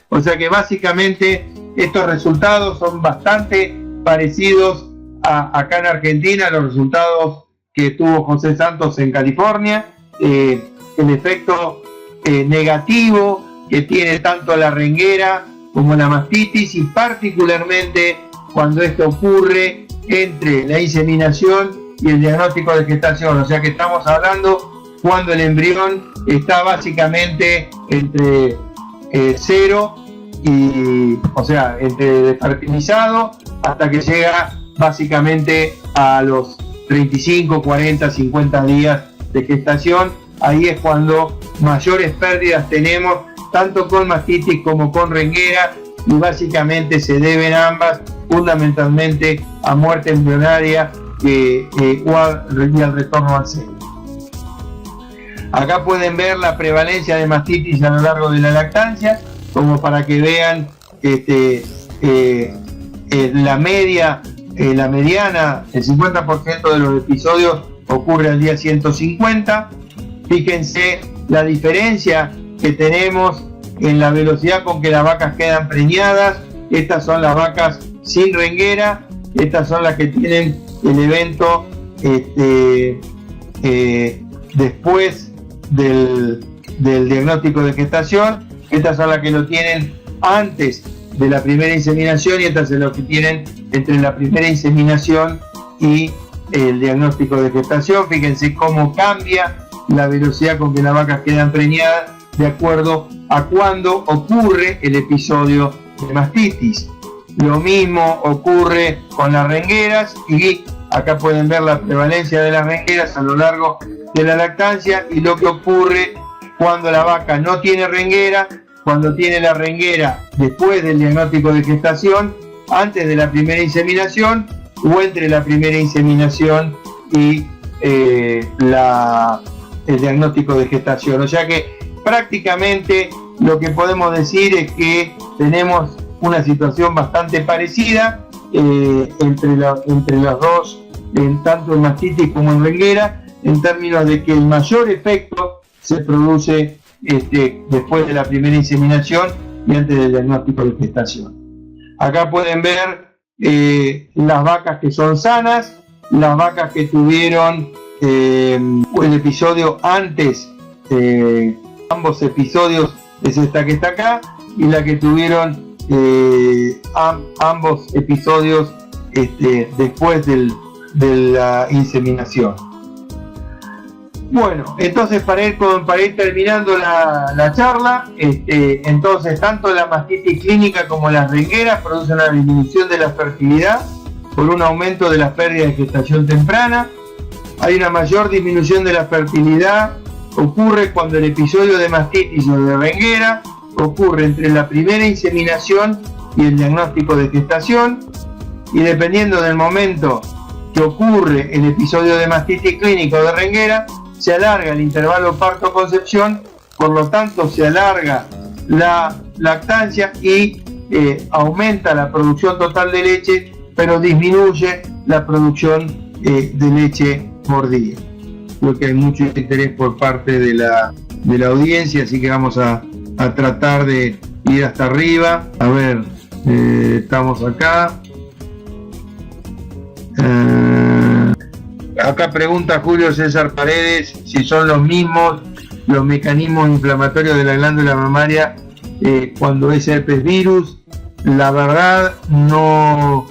O sea que básicamente estos resultados son bastante parecidos acá en Argentina, los resultados que tuvo José Santos en California, el efecto negativo que tiene tanto la renguera como la mastitis, y particularmente cuando esto ocurre entre la inseminación y el diagnóstico de gestación. O sea que estamos hablando cuando el embrión está básicamente entre 0 y, o sea, entre desfertilizado hasta que llega básicamente a los 35, 40, 50 días de gestación. Ahí es cuando mayores pérdidas tenemos, tanto con mastitis como con renguera, y básicamente se deben ambas fundamentalmente a muerte embrionaria y al retorno al seno. Acá pueden ver la prevalencia de mastitis a lo largo de la lactancia, como para que vean la media, la mediana, el 50% de los episodios ocurre al día 150. Fíjense la diferencia que tenemos en la velocidad con que las vacas quedan preñadas. Estas son las vacas sin renguera, estas son las que tienen el evento después del diagnóstico de gestación, estas son las que lo tienen antes de la primera inseminación y estas son las que tienen entre la primera inseminación y el diagnóstico de gestación. Fíjense cómo cambia la velocidad con que las vacas quedan preñadas de acuerdo a cuando ocurre el episodio de mastitis. Lo mismo ocurre con las rengueras, y acá pueden ver la prevalencia de las rengueras a lo largo de la lactancia y lo que ocurre cuando la vaca no tiene renguera, cuando tiene la renguera después del diagnóstico de gestación, antes de la primera inseminación o entre la primera inseminación y el diagnóstico de gestación. O sea que prácticamente lo que podemos decir es que tenemos una situación bastante parecida entre los dos, tanto en mastitis como en renguera, en términos de que el mayor efecto se produce después de la primera inseminación y antes del diagnóstico de gestación. Acá pueden ver las vacas que son sanas, las vacas que tuvieron el episodio antes, ambos episodios es esta que está acá, y la que tuvieron ambos episodios después de la inseminación. Bueno, entonces para ir terminando la charla, entonces tanto la mastitis clínica como las rengueras producen una disminución de la fertilidad por un aumento de las pérdidas de gestación temprana. Hay una mayor disminución de la fertilidad, ocurre cuando el episodio de mastitis o de renguera ocurre entre la primera inseminación y el diagnóstico de gestación, y dependiendo del momento que ocurre el episodio de mastitis clínica o de renguera, se alarga el intervalo parto-concepción, por lo tanto se alarga la lactancia y aumenta la producción total de leche, pero disminuye la producción de leche por día. Creo que hay mucho interés por parte de la audiencia, así que vamos a tratar de ir hasta arriba. A ver, estamos acá. Acá pregunta Julio César Paredes si son los mismos los mecanismos inflamatorios de la glándula mamaria cuando es herpes virus. La verdad no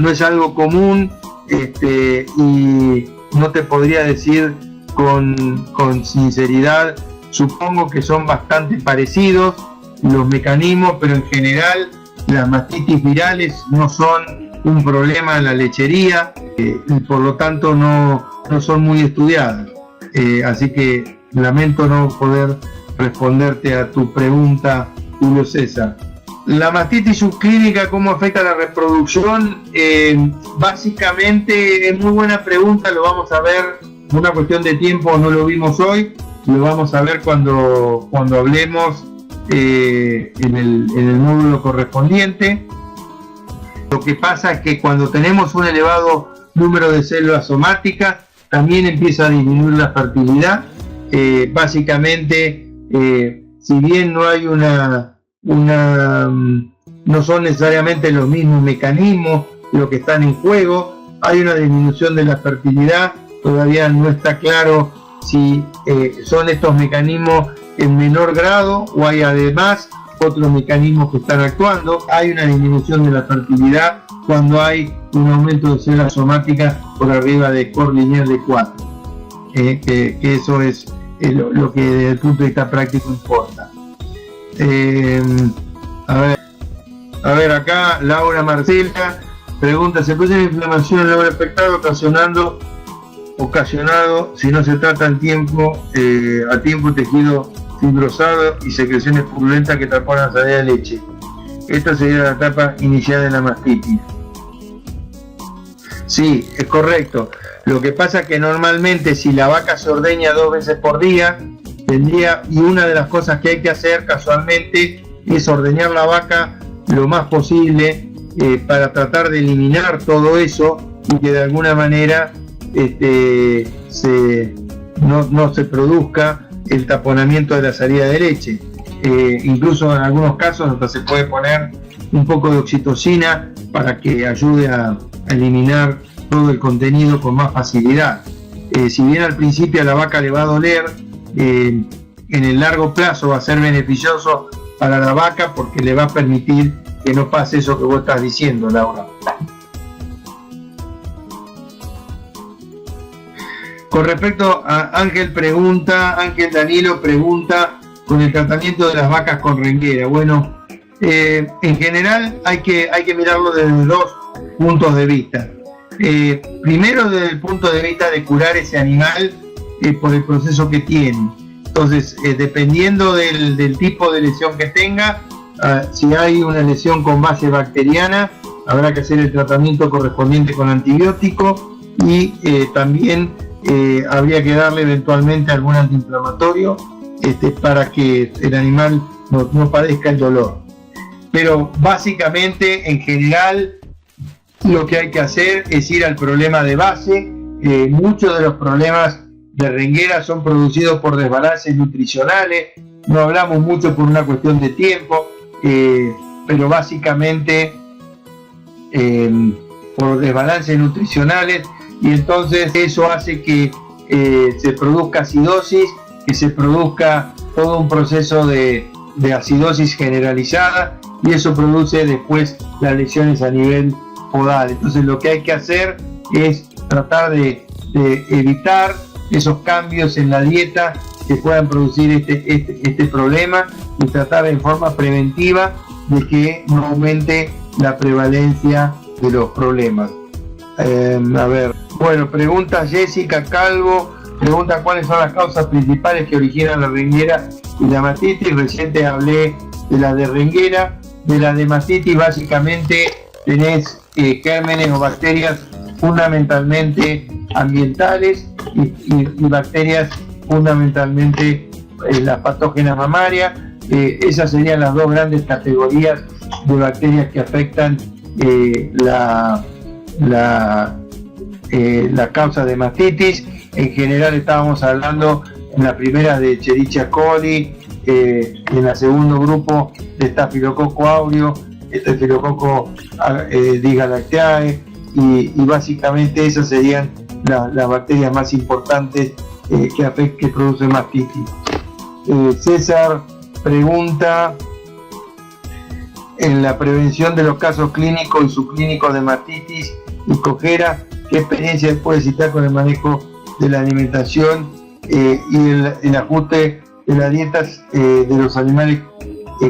es algo común, y no te podría decir con sinceridad. Supongo que son bastante parecidos los mecanismos, pero en general las mastitis virales no son un problema en la lechería, y por lo tanto no son muy estudiadas. Así que lamento no poder responderte a tu pregunta, Julio César. La mastitis subclínica, ¿cómo afecta la reproducción? Básicamente es muy buena pregunta, lo vamos a ver, una cuestión de tiempo, no lo vimos hoy, lo vamos a ver cuando hablemos en el módulo correspondiente. Lo que pasa es que cuando tenemos un elevado número de células somáticas, también empieza a disminuir la fertilidad. Básicamente, si bien no hay no son necesariamente los mismos mecanismos lo que están en juego, hay una disminución de la fertilidad. Todavía no está claro si son estos mecanismos en menor grado o hay además otros mecanismos que están actuando. Hay una disminución de la fertilidad cuando hay un aumento de células somáticas por arriba de score lineal de 4, que eso es lo que desde el punto de vista práctico importa. A ver, acá Laura Marcela pregunta: ¿se produce una inflamación en el lóbulo afectado ocasionado si no se trata a tiempo tejido fibrosado y secreciones purulentas que tapan la salida de leche? Esta sería la etapa inicial de la mastitis. Sí, es correcto. Lo que pasa es que normalmente si la vaca se ordeña 2 veces por día, y una de las cosas que hay que hacer casualmente es ordeñar la vaca lo más posible para tratar de eliminar todo eso y que de alguna manera no se produzca el taponamiento de la salida de leche. Incluso en algunos casos hasta se puede poner un poco de oxitocina para que ayude a eliminar todo el contenido con más facilidad. Si bien al principio a la vaca le va a doler, en el largo plazo va a ser beneficioso para la vaca porque le va a permitir que no pase eso que vos estás diciendo, Laura. Con respecto a Ángel Danilo pregunta con el tratamiento de las vacas con renguera. Bueno, en general hay que mirarlo desde 2 puntos de vista. Primero, desde el punto de vista de curar ese animal por el proceso que tiene. Entonces, dependiendo del tipo de lesión que tenga, si hay una lesión con base bacteriana, habrá que hacer el tratamiento correspondiente con antibiótico y también habría que darle eventualmente algún antiinflamatorio para que el animal no padezca el dolor. Pero básicamente, en general, lo que hay que hacer es ir al problema de base. Muchos de los problemas de renguera son producidos por desbalances nutricionales. No hablamos mucho por una cuestión de tiempo, pero básicamente por desbalances nutricionales, y entonces eso hace que se produzca acidosis, que se produzca todo un proceso de acidosis generalizada, y eso produce después las lesiones a nivel podal. Entonces lo que hay que hacer es tratar de evitar esos cambios en la dieta que puedan producir este problema y tratar en forma preventiva de que no aumente la prevalencia de los problemas. Bueno, pregunta Jessica Calvo, pregunta cuáles son las causas principales que originan la renguera y la mastitis. Reciente hablé de la de renguera. De la de mastitis básicamente tenés gérmenes o bacterias fundamentalmente ambientales y bacterias fundamentalmente las patógenas mamarias. Esas serían las 2 grandes categorías de bacterias que afectan la causa de mastitis. En general estábamos hablando en la primera de Escherichia coli, en el segundo grupo de Staphylococcus aureus, Staphylococcus digalactiae, y básicamente esas serían las bacterias más importantes que producen mastitis. César pregunta: en la prevención de los casos clínicos y subclínicos de mastitis y cojera, ¿qué experiencia puede citar con el manejo de la alimentación y el ajuste de las dietas de los animales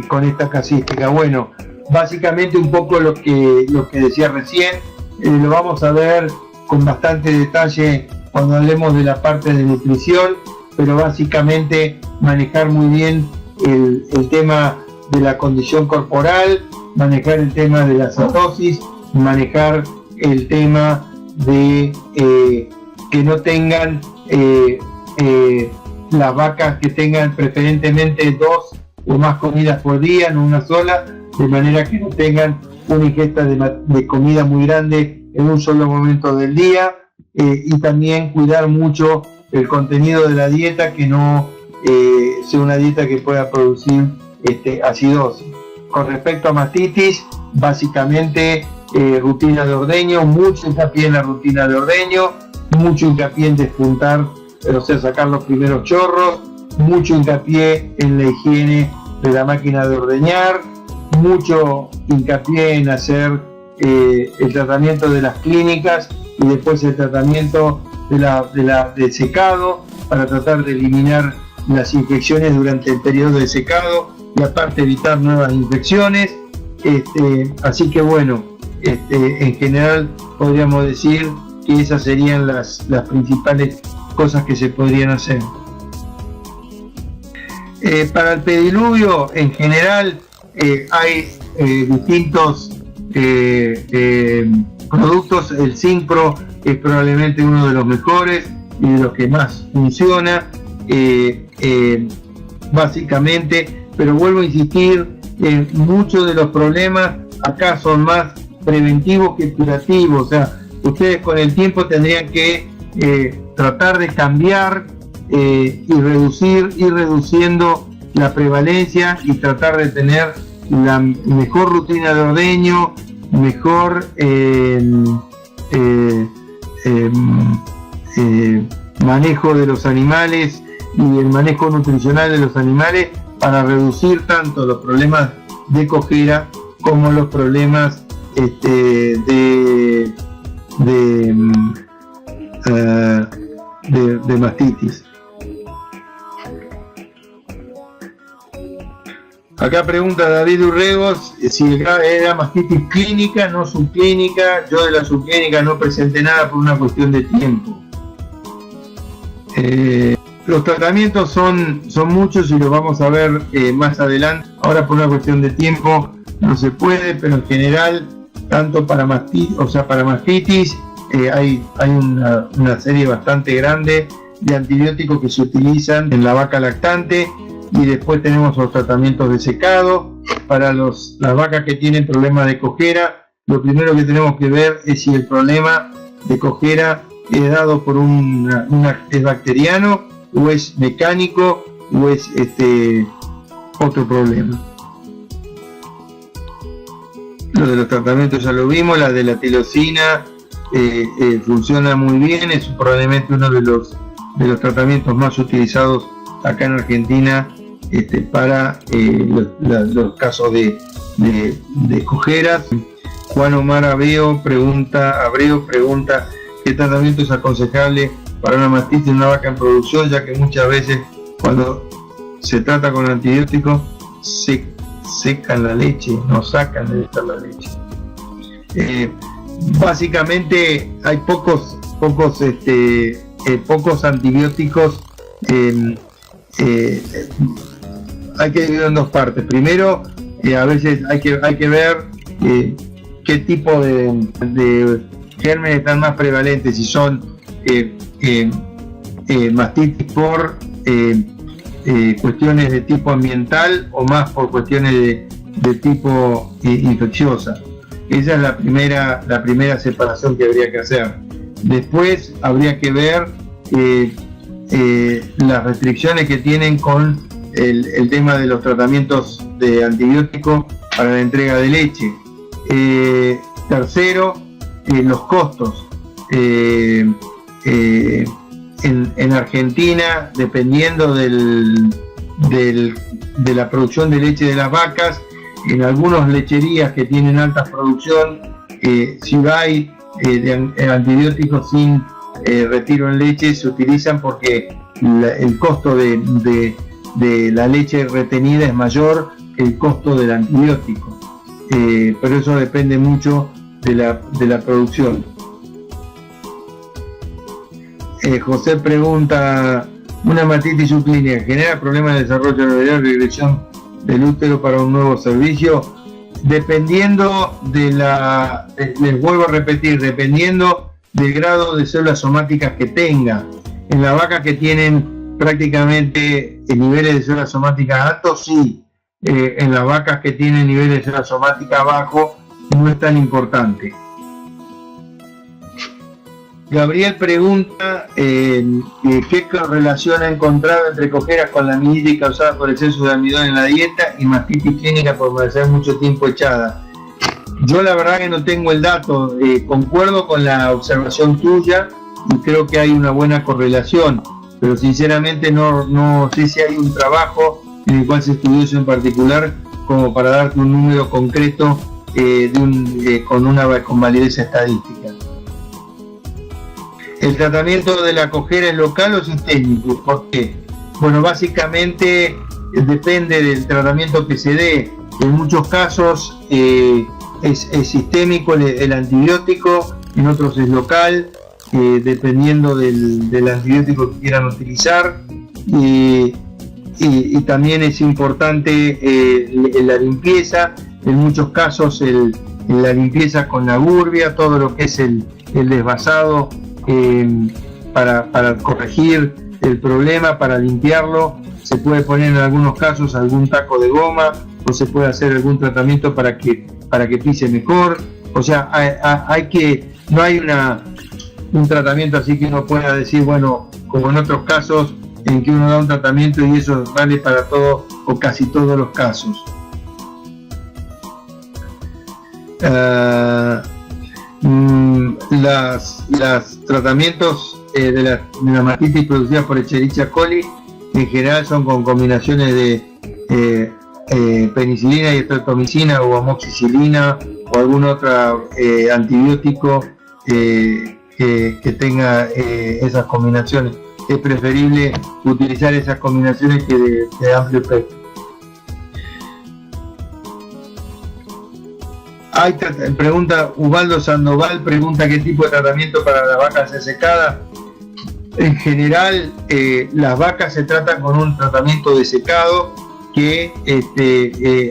con esta casuística? Bueno, básicamente un poco lo que decía recién, lo vamos a ver con bastante detalle cuando hablemos de la parte de nutrición, pero básicamente manejar muy bien el tema de la condición corporal, manejar el tema de la cetosis, manejar el tema de que no tengan las vacas, que tengan preferentemente 2 o más comidas por día, no una sola, de manera que no tengan una ingesta de comida muy grande en un solo momento del día, y también cuidar mucho el contenido de la dieta, que no sea una dieta que pueda producir acidosis. Con respecto a mastitis, básicamente rutina de ordeño, mucho hincapié en la rutina de ordeño, mucho hincapié en despuntar, o sea, sacar los primeros chorros, mucho hincapié en la higiene de la máquina de ordeñar, mucho hincapié en hacer el tratamiento de las clínicas y después el tratamiento de secado, para tratar de eliminar las infecciones durante el periodo de secado y aparte evitar nuevas infecciones. Así que bueno, en general podríamos decir que esas serían las principales cosas que se podrían hacer. Para el pediluvio en general hay distintos productos. El Synpro es probablemente uno de los mejores y de los que más funciona, básicamente, pero vuelvo a insistir, muchos de los problemas acá son más preventivos que curativos. O sea, ustedes con el tiempo tendrían que tratar de cambiar y ir reduciendo la prevalencia y tratar de tener la mejor rutina de ordeño, mejor manejo de los animales y el manejo nutricional de los animales, para reducir tanto los problemas de cojera como los problemas de mastitis. Acá pregunta David Urregos si era mastitis clínica, no subclínica. Yo de la subclínica no presenté nada por una cuestión de tiempo. Los tratamientos son muchos y los vamos a ver más adelante. Ahora por una cuestión de tiempo no se puede, pero en general, tanto para mastitis, hay una serie bastante grande de antibióticos que se utilizan en la vaca lactante, y después tenemos los tratamientos de secado. Para las vacas que tienen problemas de cojera, lo primero que tenemos que ver es si el problema de cojera es dado por es bacteriano, o es mecánico, o es otro problema. Lo de los tratamientos ya lo vimos. La de la tirosina funciona muy bien, es probablemente uno de los tratamientos más utilizados acá en Argentina para los casos de cojeras. Juan Omar Abreu pregunta ¿qué tratamiento es aconsejable para una mastitis en una vaca en producción? Ya que muchas veces cuando se trata con antibióticos secan la leche, no sacan de esta la leche. Básicamente hay pocos antibióticos. Hay que dividir en dos partes. Primero, a veces hay que ver qué tipo de gérmenes están más prevalentes, si son mastitis por cuestiones de tipo ambiental o más por cuestiones de tipo infecciosa. Esa es la primera separación que habría que hacer. Después habría que ver las restricciones que tienen con el tema de los tratamientos de antibióticos para la entrega de leche. Tercero, los costos. en Argentina, dependiendo de la producción de leche de las vacas, en algunas lecherías que tienen alta producción, si hay antibióticos sin retiro en leche, se utilizan porque el costo de la leche retenida es mayor que el costo del antibiótico, pero eso depende mucho de la producción. José pregunta, ¿una matitis subclínica genera problemas de desarrollo neuronal, regresión del útero para un nuevo servicio? Dependiendo les vuelvo a repetir, dependiendo del grado de células somáticas que tenga. En las vacas que tienen prácticamente niveles de células somáticas altos, sí. En las vacas que tienen niveles de células somáticas bajos, no es tan importante. Gabriel pregunta qué correlación ha encontrado entre cojeras con la meningitis causada por exceso de almidón en la dieta y mastitis clínica por permanecer mucho tiempo echada. Yo la verdad que no tengo el dato, concuerdo con la observación tuya y creo que hay una buena correlación, pero sinceramente no sé si hay un trabajo en el cual se estudió eso en particular como para darte un número concreto con validez estadística. ¿El tratamiento de la cojera es local o sistémico? ¿Por qué? Bueno, básicamente depende del tratamiento que se dé. En muchos casos es sistémico el antibiótico, en otros es local, dependiendo del antibiótico que quieran utilizar. Y también es importante la limpieza, en muchos casos la limpieza con la gurbia, todo lo que es el desvasado, para corregir el problema, para limpiarlo. Se puede poner en algunos casos algún taco de goma o se puede hacer algún tratamiento para que pise mejor. O sea, no hay un tratamiento así que uno pueda decir, bueno, como en otros casos en que uno da un tratamiento y eso vale para todo o casi todos los casos. Los tratamientos de la mastitis producida por Escherichia coli en general son con combinaciones de penicilina y estreptomicina o amoxicilina o algún otro antibiótico que tenga esas combinaciones. Es preferible utilizar esas combinaciones que de amplio espectro. Pregunta Ubaldo Sandoval, pregunta qué tipo de tratamiento para las vacas secadas. En general, las vacas se tratan con un tratamiento de secado que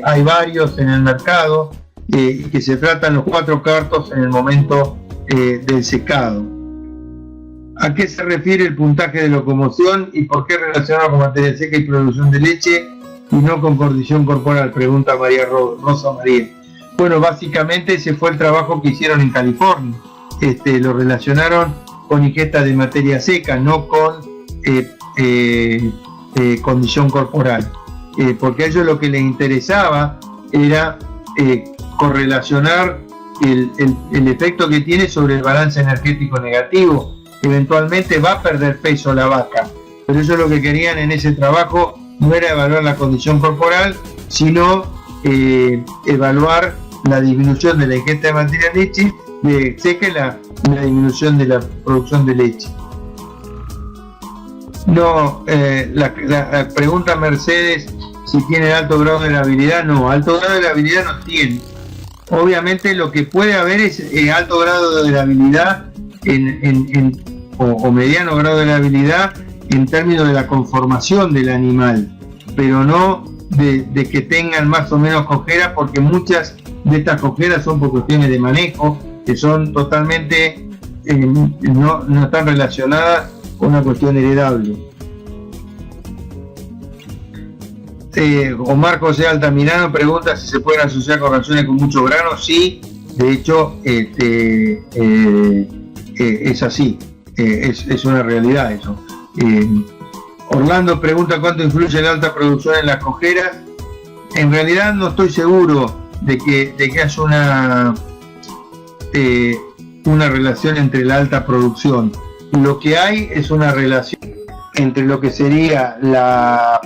hay varios en el mercado, que se tratan los 4 cuartos en el momento del secado. ¿A qué se refiere el puntaje de locomoción y por qué relacionado con materia seca y producción de leche y no con condición corporal? Pregunta María Rosa María. Bueno, básicamente ese fue el trabajo que hicieron en California. Lo relacionaron con ingesta de materia seca, no con condición corporal. Porque a ellos lo que les interesaba era correlacionar el efecto que tiene sobre el balance energético negativo. Eventualmente va a perder peso la vaca, pero ellos lo que querían en ese trabajo no era evaluar la condición corporal, sino evaluar la disminución de la ingesta de materia leche seca y la disminución de la producción de leche. No, la pregunta Mercedes, si tiene alto grado de labilidad. No, alto grado de labilidad no tiene. Obviamente lo que puede haber es alto grado de labilidad o mediano grado de labilidad en términos de la conformación del animal, pero no de que tengan más o menos cojeras, porque muchas de estas cojeras son por cuestiones de manejo, que son totalmente no están relacionadas con una cuestión heredable. Omar José Altamirano pregunta si se pueden asociar con raciones con mucho grano. Sí, de hecho es así, es una realidad eso. Orlando pregunta cuánto influye la alta producción en las cojeras. En realidad no estoy seguro de que haya una relación entre la alta producción. lo que hay es una relación entre lo que sería la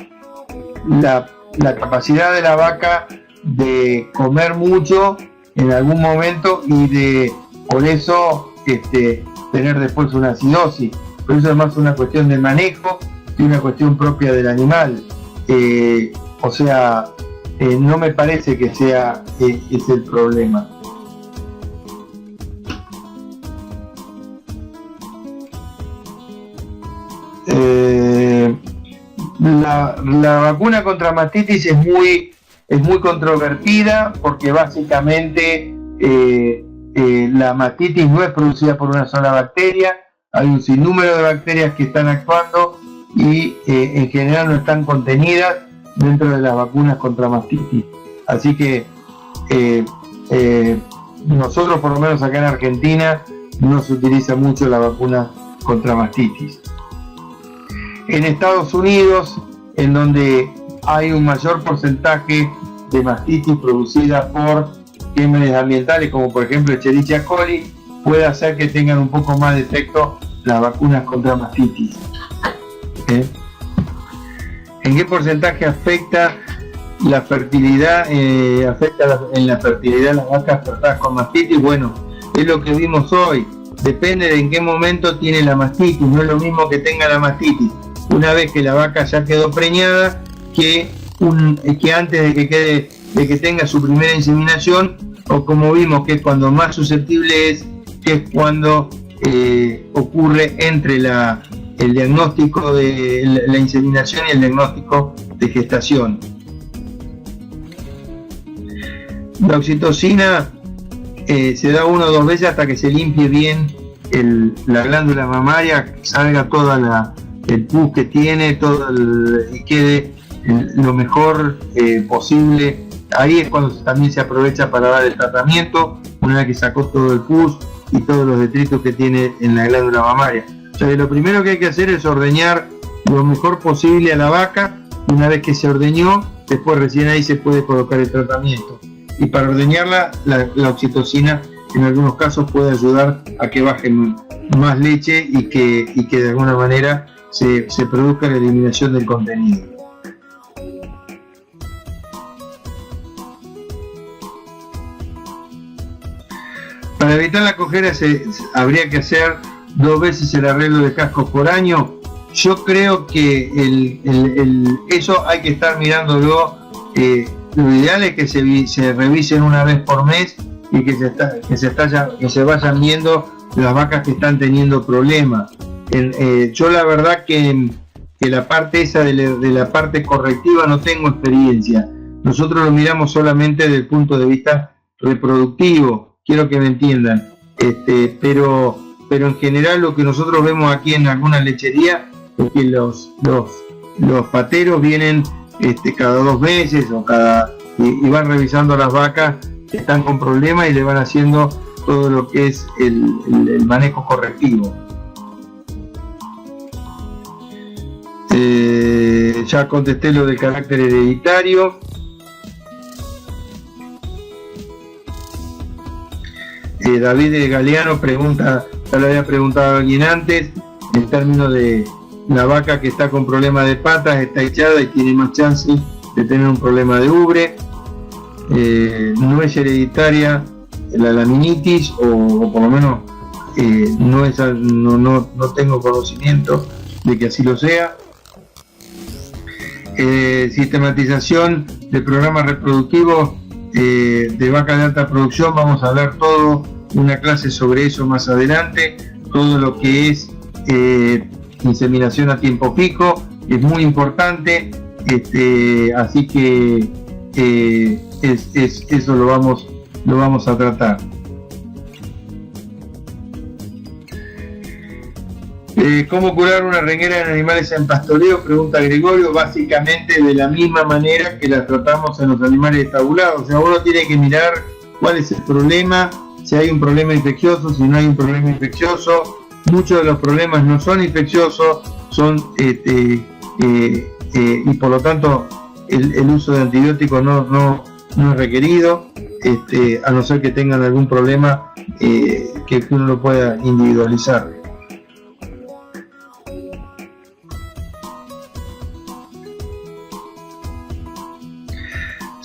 capacidad de la vaca de comer mucho en algún momento y de por eso tener después una acidosis. Por eso es más una cuestión de manejo que una cuestión propia del animal. No me parece que sea ese el problema. La vacuna contra mastitis es muy controvertida porque básicamente la mastitis no es producida por una sola bacteria, hay un sinnúmero de bacterias que están actuando y en general no están contenidas dentro de las vacunas contra mastitis. Así que nosotros, por lo menos acá en Argentina, no se utiliza mucho la vacuna contra mastitis. En Estados Unidos, en donde hay un mayor porcentaje de mastitis producida por gérmenes ambientales, como por ejemplo Escherichia coli, puede hacer que tengan un poco más de efecto las vacunas contra mastitis. ¿En qué porcentaje afecta la fertilidad? En la fertilidad de las vacas tratadas con mastitis. Bueno, es lo que vimos hoy. Depende de en qué momento tiene la mastitis. No es lo mismo que tenga la mastitis una vez que la vaca ya quedó preñada que antes de que tenga su primera inseminación, o como vimos que es cuando más susceptible es, que es cuando ocurre entre el diagnóstico de la inseminación y el diagnóstico de gestación. La oxitocina se da 1 o 2 veces hasta que se limpie bien la glándula mamaria, salga toda el pus que tiene, y quede lo mejor posible. Ahí es cuando también se aprovecha para dar el tratamiento, una vez que sacó todo el pus y todos los detritos que tiene en la glándula mamaria. O sea, lo primero que hay que hacer es ordeñar lo mejor posible a la vaca. Una vez que se ordeñó, después recién ahí se puede colocar el tratamiento. Y para ordeñarla, la oxitocina en algunos casos puede ayudar a que baje más leche y que de alguna manera se produzca la eliminación del contenido. Para evitar la cojera habría que hacer 2 veces el arreglo de cascos por año. Yo creo que eso hay que estar mirándolo. Lo ideal es que se revisen una vez por mes y que se vayan viendo las vacas que están teniendo problemas. Yo la verdad que la parte esa de la parte correctiva no tengo experiencia. Nosotros lo miramos solamente desde el punto de vista reproductivo, quiero que me entiendan. Pero en general lo que nosotros vemos aquí en algunas lecherías es que los pateros vienen cada 2 meses y van revisando las vacas que están con problemas y le van haciendo todo lo que es el manejo correctivo. Ya contesté lo del carácter hereditario. David Galeano pregunta, ya lo había preguntado alguien antes, en términos de la vaca que está con problema de patas, está echada y tiene más chance de tener un problema de ubre. No es hereditaria la laminitis, o por lo menos no tengo conocimiento de que así lo sea. Sistematización de programas reproductivos de vacas de alta producción, vamos a hablar una clase sobre eso más adelante. Todo lo que es inseminación a tiempo pico es muy importante, así que eso lo vamos a tratar. ¿Cómo curar una renguera en animales en pastoreo? Pregunta Gregorio. Básicamente de la misma manera que la tratamos en los animales estabulados. O sea, uno tiene que mirar cuál es el problema, si hay un problema infeccioso, si no hay un problema infeccioso. Muchos de los problemas no son infecciosos, y por lo tanto el uso de antibióticos no es requerido, a no ser que tengan algún problema que uno lo pueda individualizar.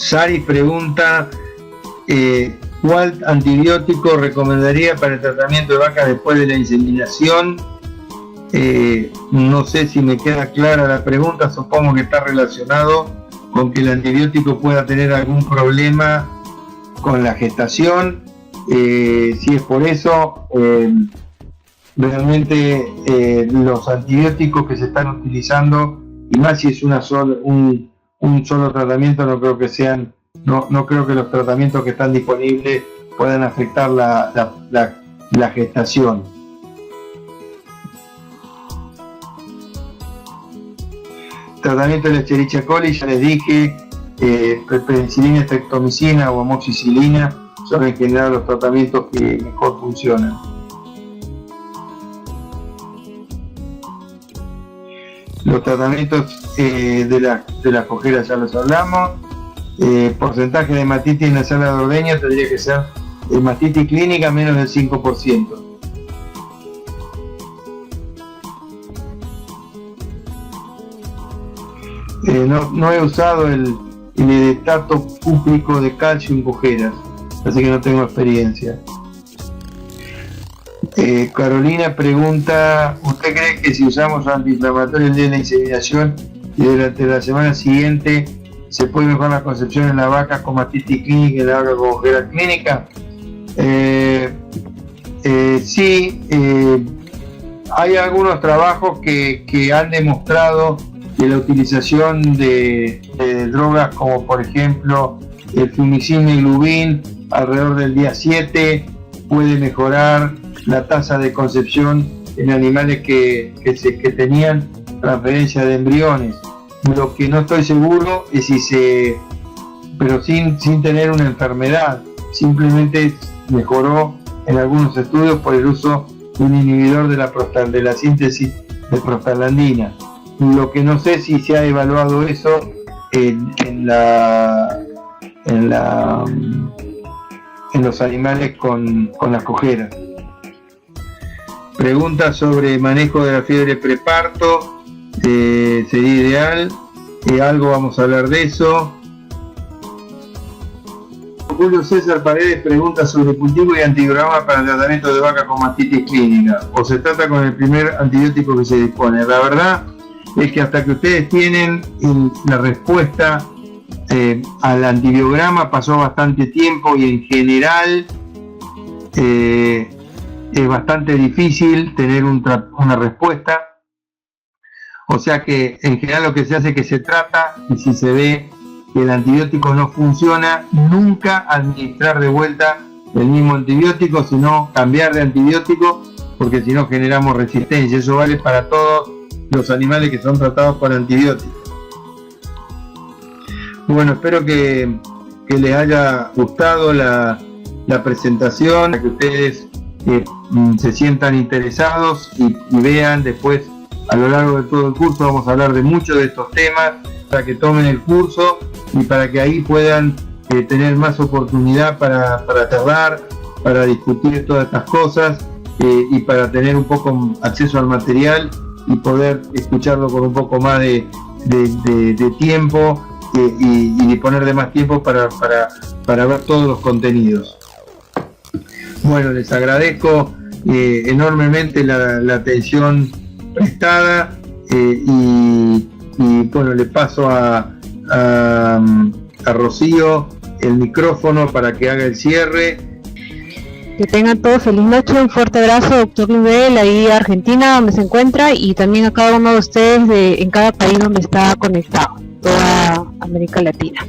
Sari pregunta, ¿cuál antibiótico recomendaría para el tratamiento de vacas después de la inseminación? No sé si me queda clara la pregunta, supongo que está relacionado con que el antibiótico pueda tener algún problema con la gestación. Si es por eso, realmente los antibióticos que se están utilizando, y más si es un solo tratamiento, no creo que sean, no creo que los tratamientos que están disponibles puedan afectar la gestación. Tratamiento de la Escherichia coli, ya les dije, penicilina, streptomicina o amoxicilina son en general los tratamientos que mejor funcionan. Los tratamientos de las cojeras ya los hablamos. Porcentaje de hematitis en la sala de ordeño tendría que ser hematitis clínica menos del 5%. No he usado el edectato cúprico de calcio en cojeras, así que no tengo experiencia. Carolina pregunta, ¿usted cree que si usamos antiinflamatorio el día de la inseminación y durante la semana siguiente se puede mejorar la concepción en la vaca con mastitis clínica y en la vaca con cojera clínica? Sí, hay algunos trabajos que han demostrado que la utilización de drogas como por ejemplo el Flumicin y Glubin alrededor del día 7 puede mejorar la tasa de concepción en animales que tenían transferencia de embriones. Lo que no estoy seguro es pero sin tener una enfermedad, simplemente mejoró en algunos estudios por el uso de un inhibidor de la síntesis de prostaglandina. Lo que no sé si se ha evaluado eso en los animales con las cojeras. Pregunta sobre manejo de la fiebre preparto, sería ideal, algo vamos a hablar de eso. Julio César Paredes pregunta sobre cultivo y antibiograma para el tratamiento de vaca con mastitis clínica, o se trata con el primer antibiótico que se dispone. La verdad es que hasta que ustedes tienen la respuesta al antibiograma pasó bastante tiempo, y en general es bastante difícil tener una respuesta. O sea que en general lo que se hace es que se trata, y si se ve que el antibiótico no funciona, nunca administrar de vuelta el mismo antibiótico, sino cambiar de antibiótico, porque si no generamos resistencia. Eso vale para todos los animales que son tratados con antibióticos. Bueno, espero que les haya gustado la presentación, que ustedes se sientan interesados y vean después a lo largo de todo el curso. Vamos a hablar de muchos de estos temas para que tomen el curso y para que ahí puedan tener más oportunidad para charlar, para discutir todas estas cosas y para tener un poco acceso al material y poder escucharlo con un poco más de tiempo y disponer de más tiempo para ver todos los contenidos. Bueno, les agradezco enormemente la atención prestada y bueno, le paso a Rocío el micrófono para que haga el cierre. Que tengan todos feliz noche, un fuerte abrazo, doctor Lubel, ahí a Argentina, donde se encuentra, y también a cada uno de ustedes en cada país donde está conectado, toda América Latina.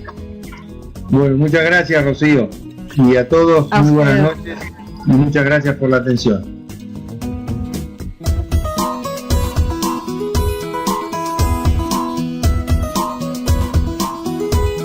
Bueno, muchas gracias, Rocío, y a todos muy buenas noches y muchas gracias por la atención.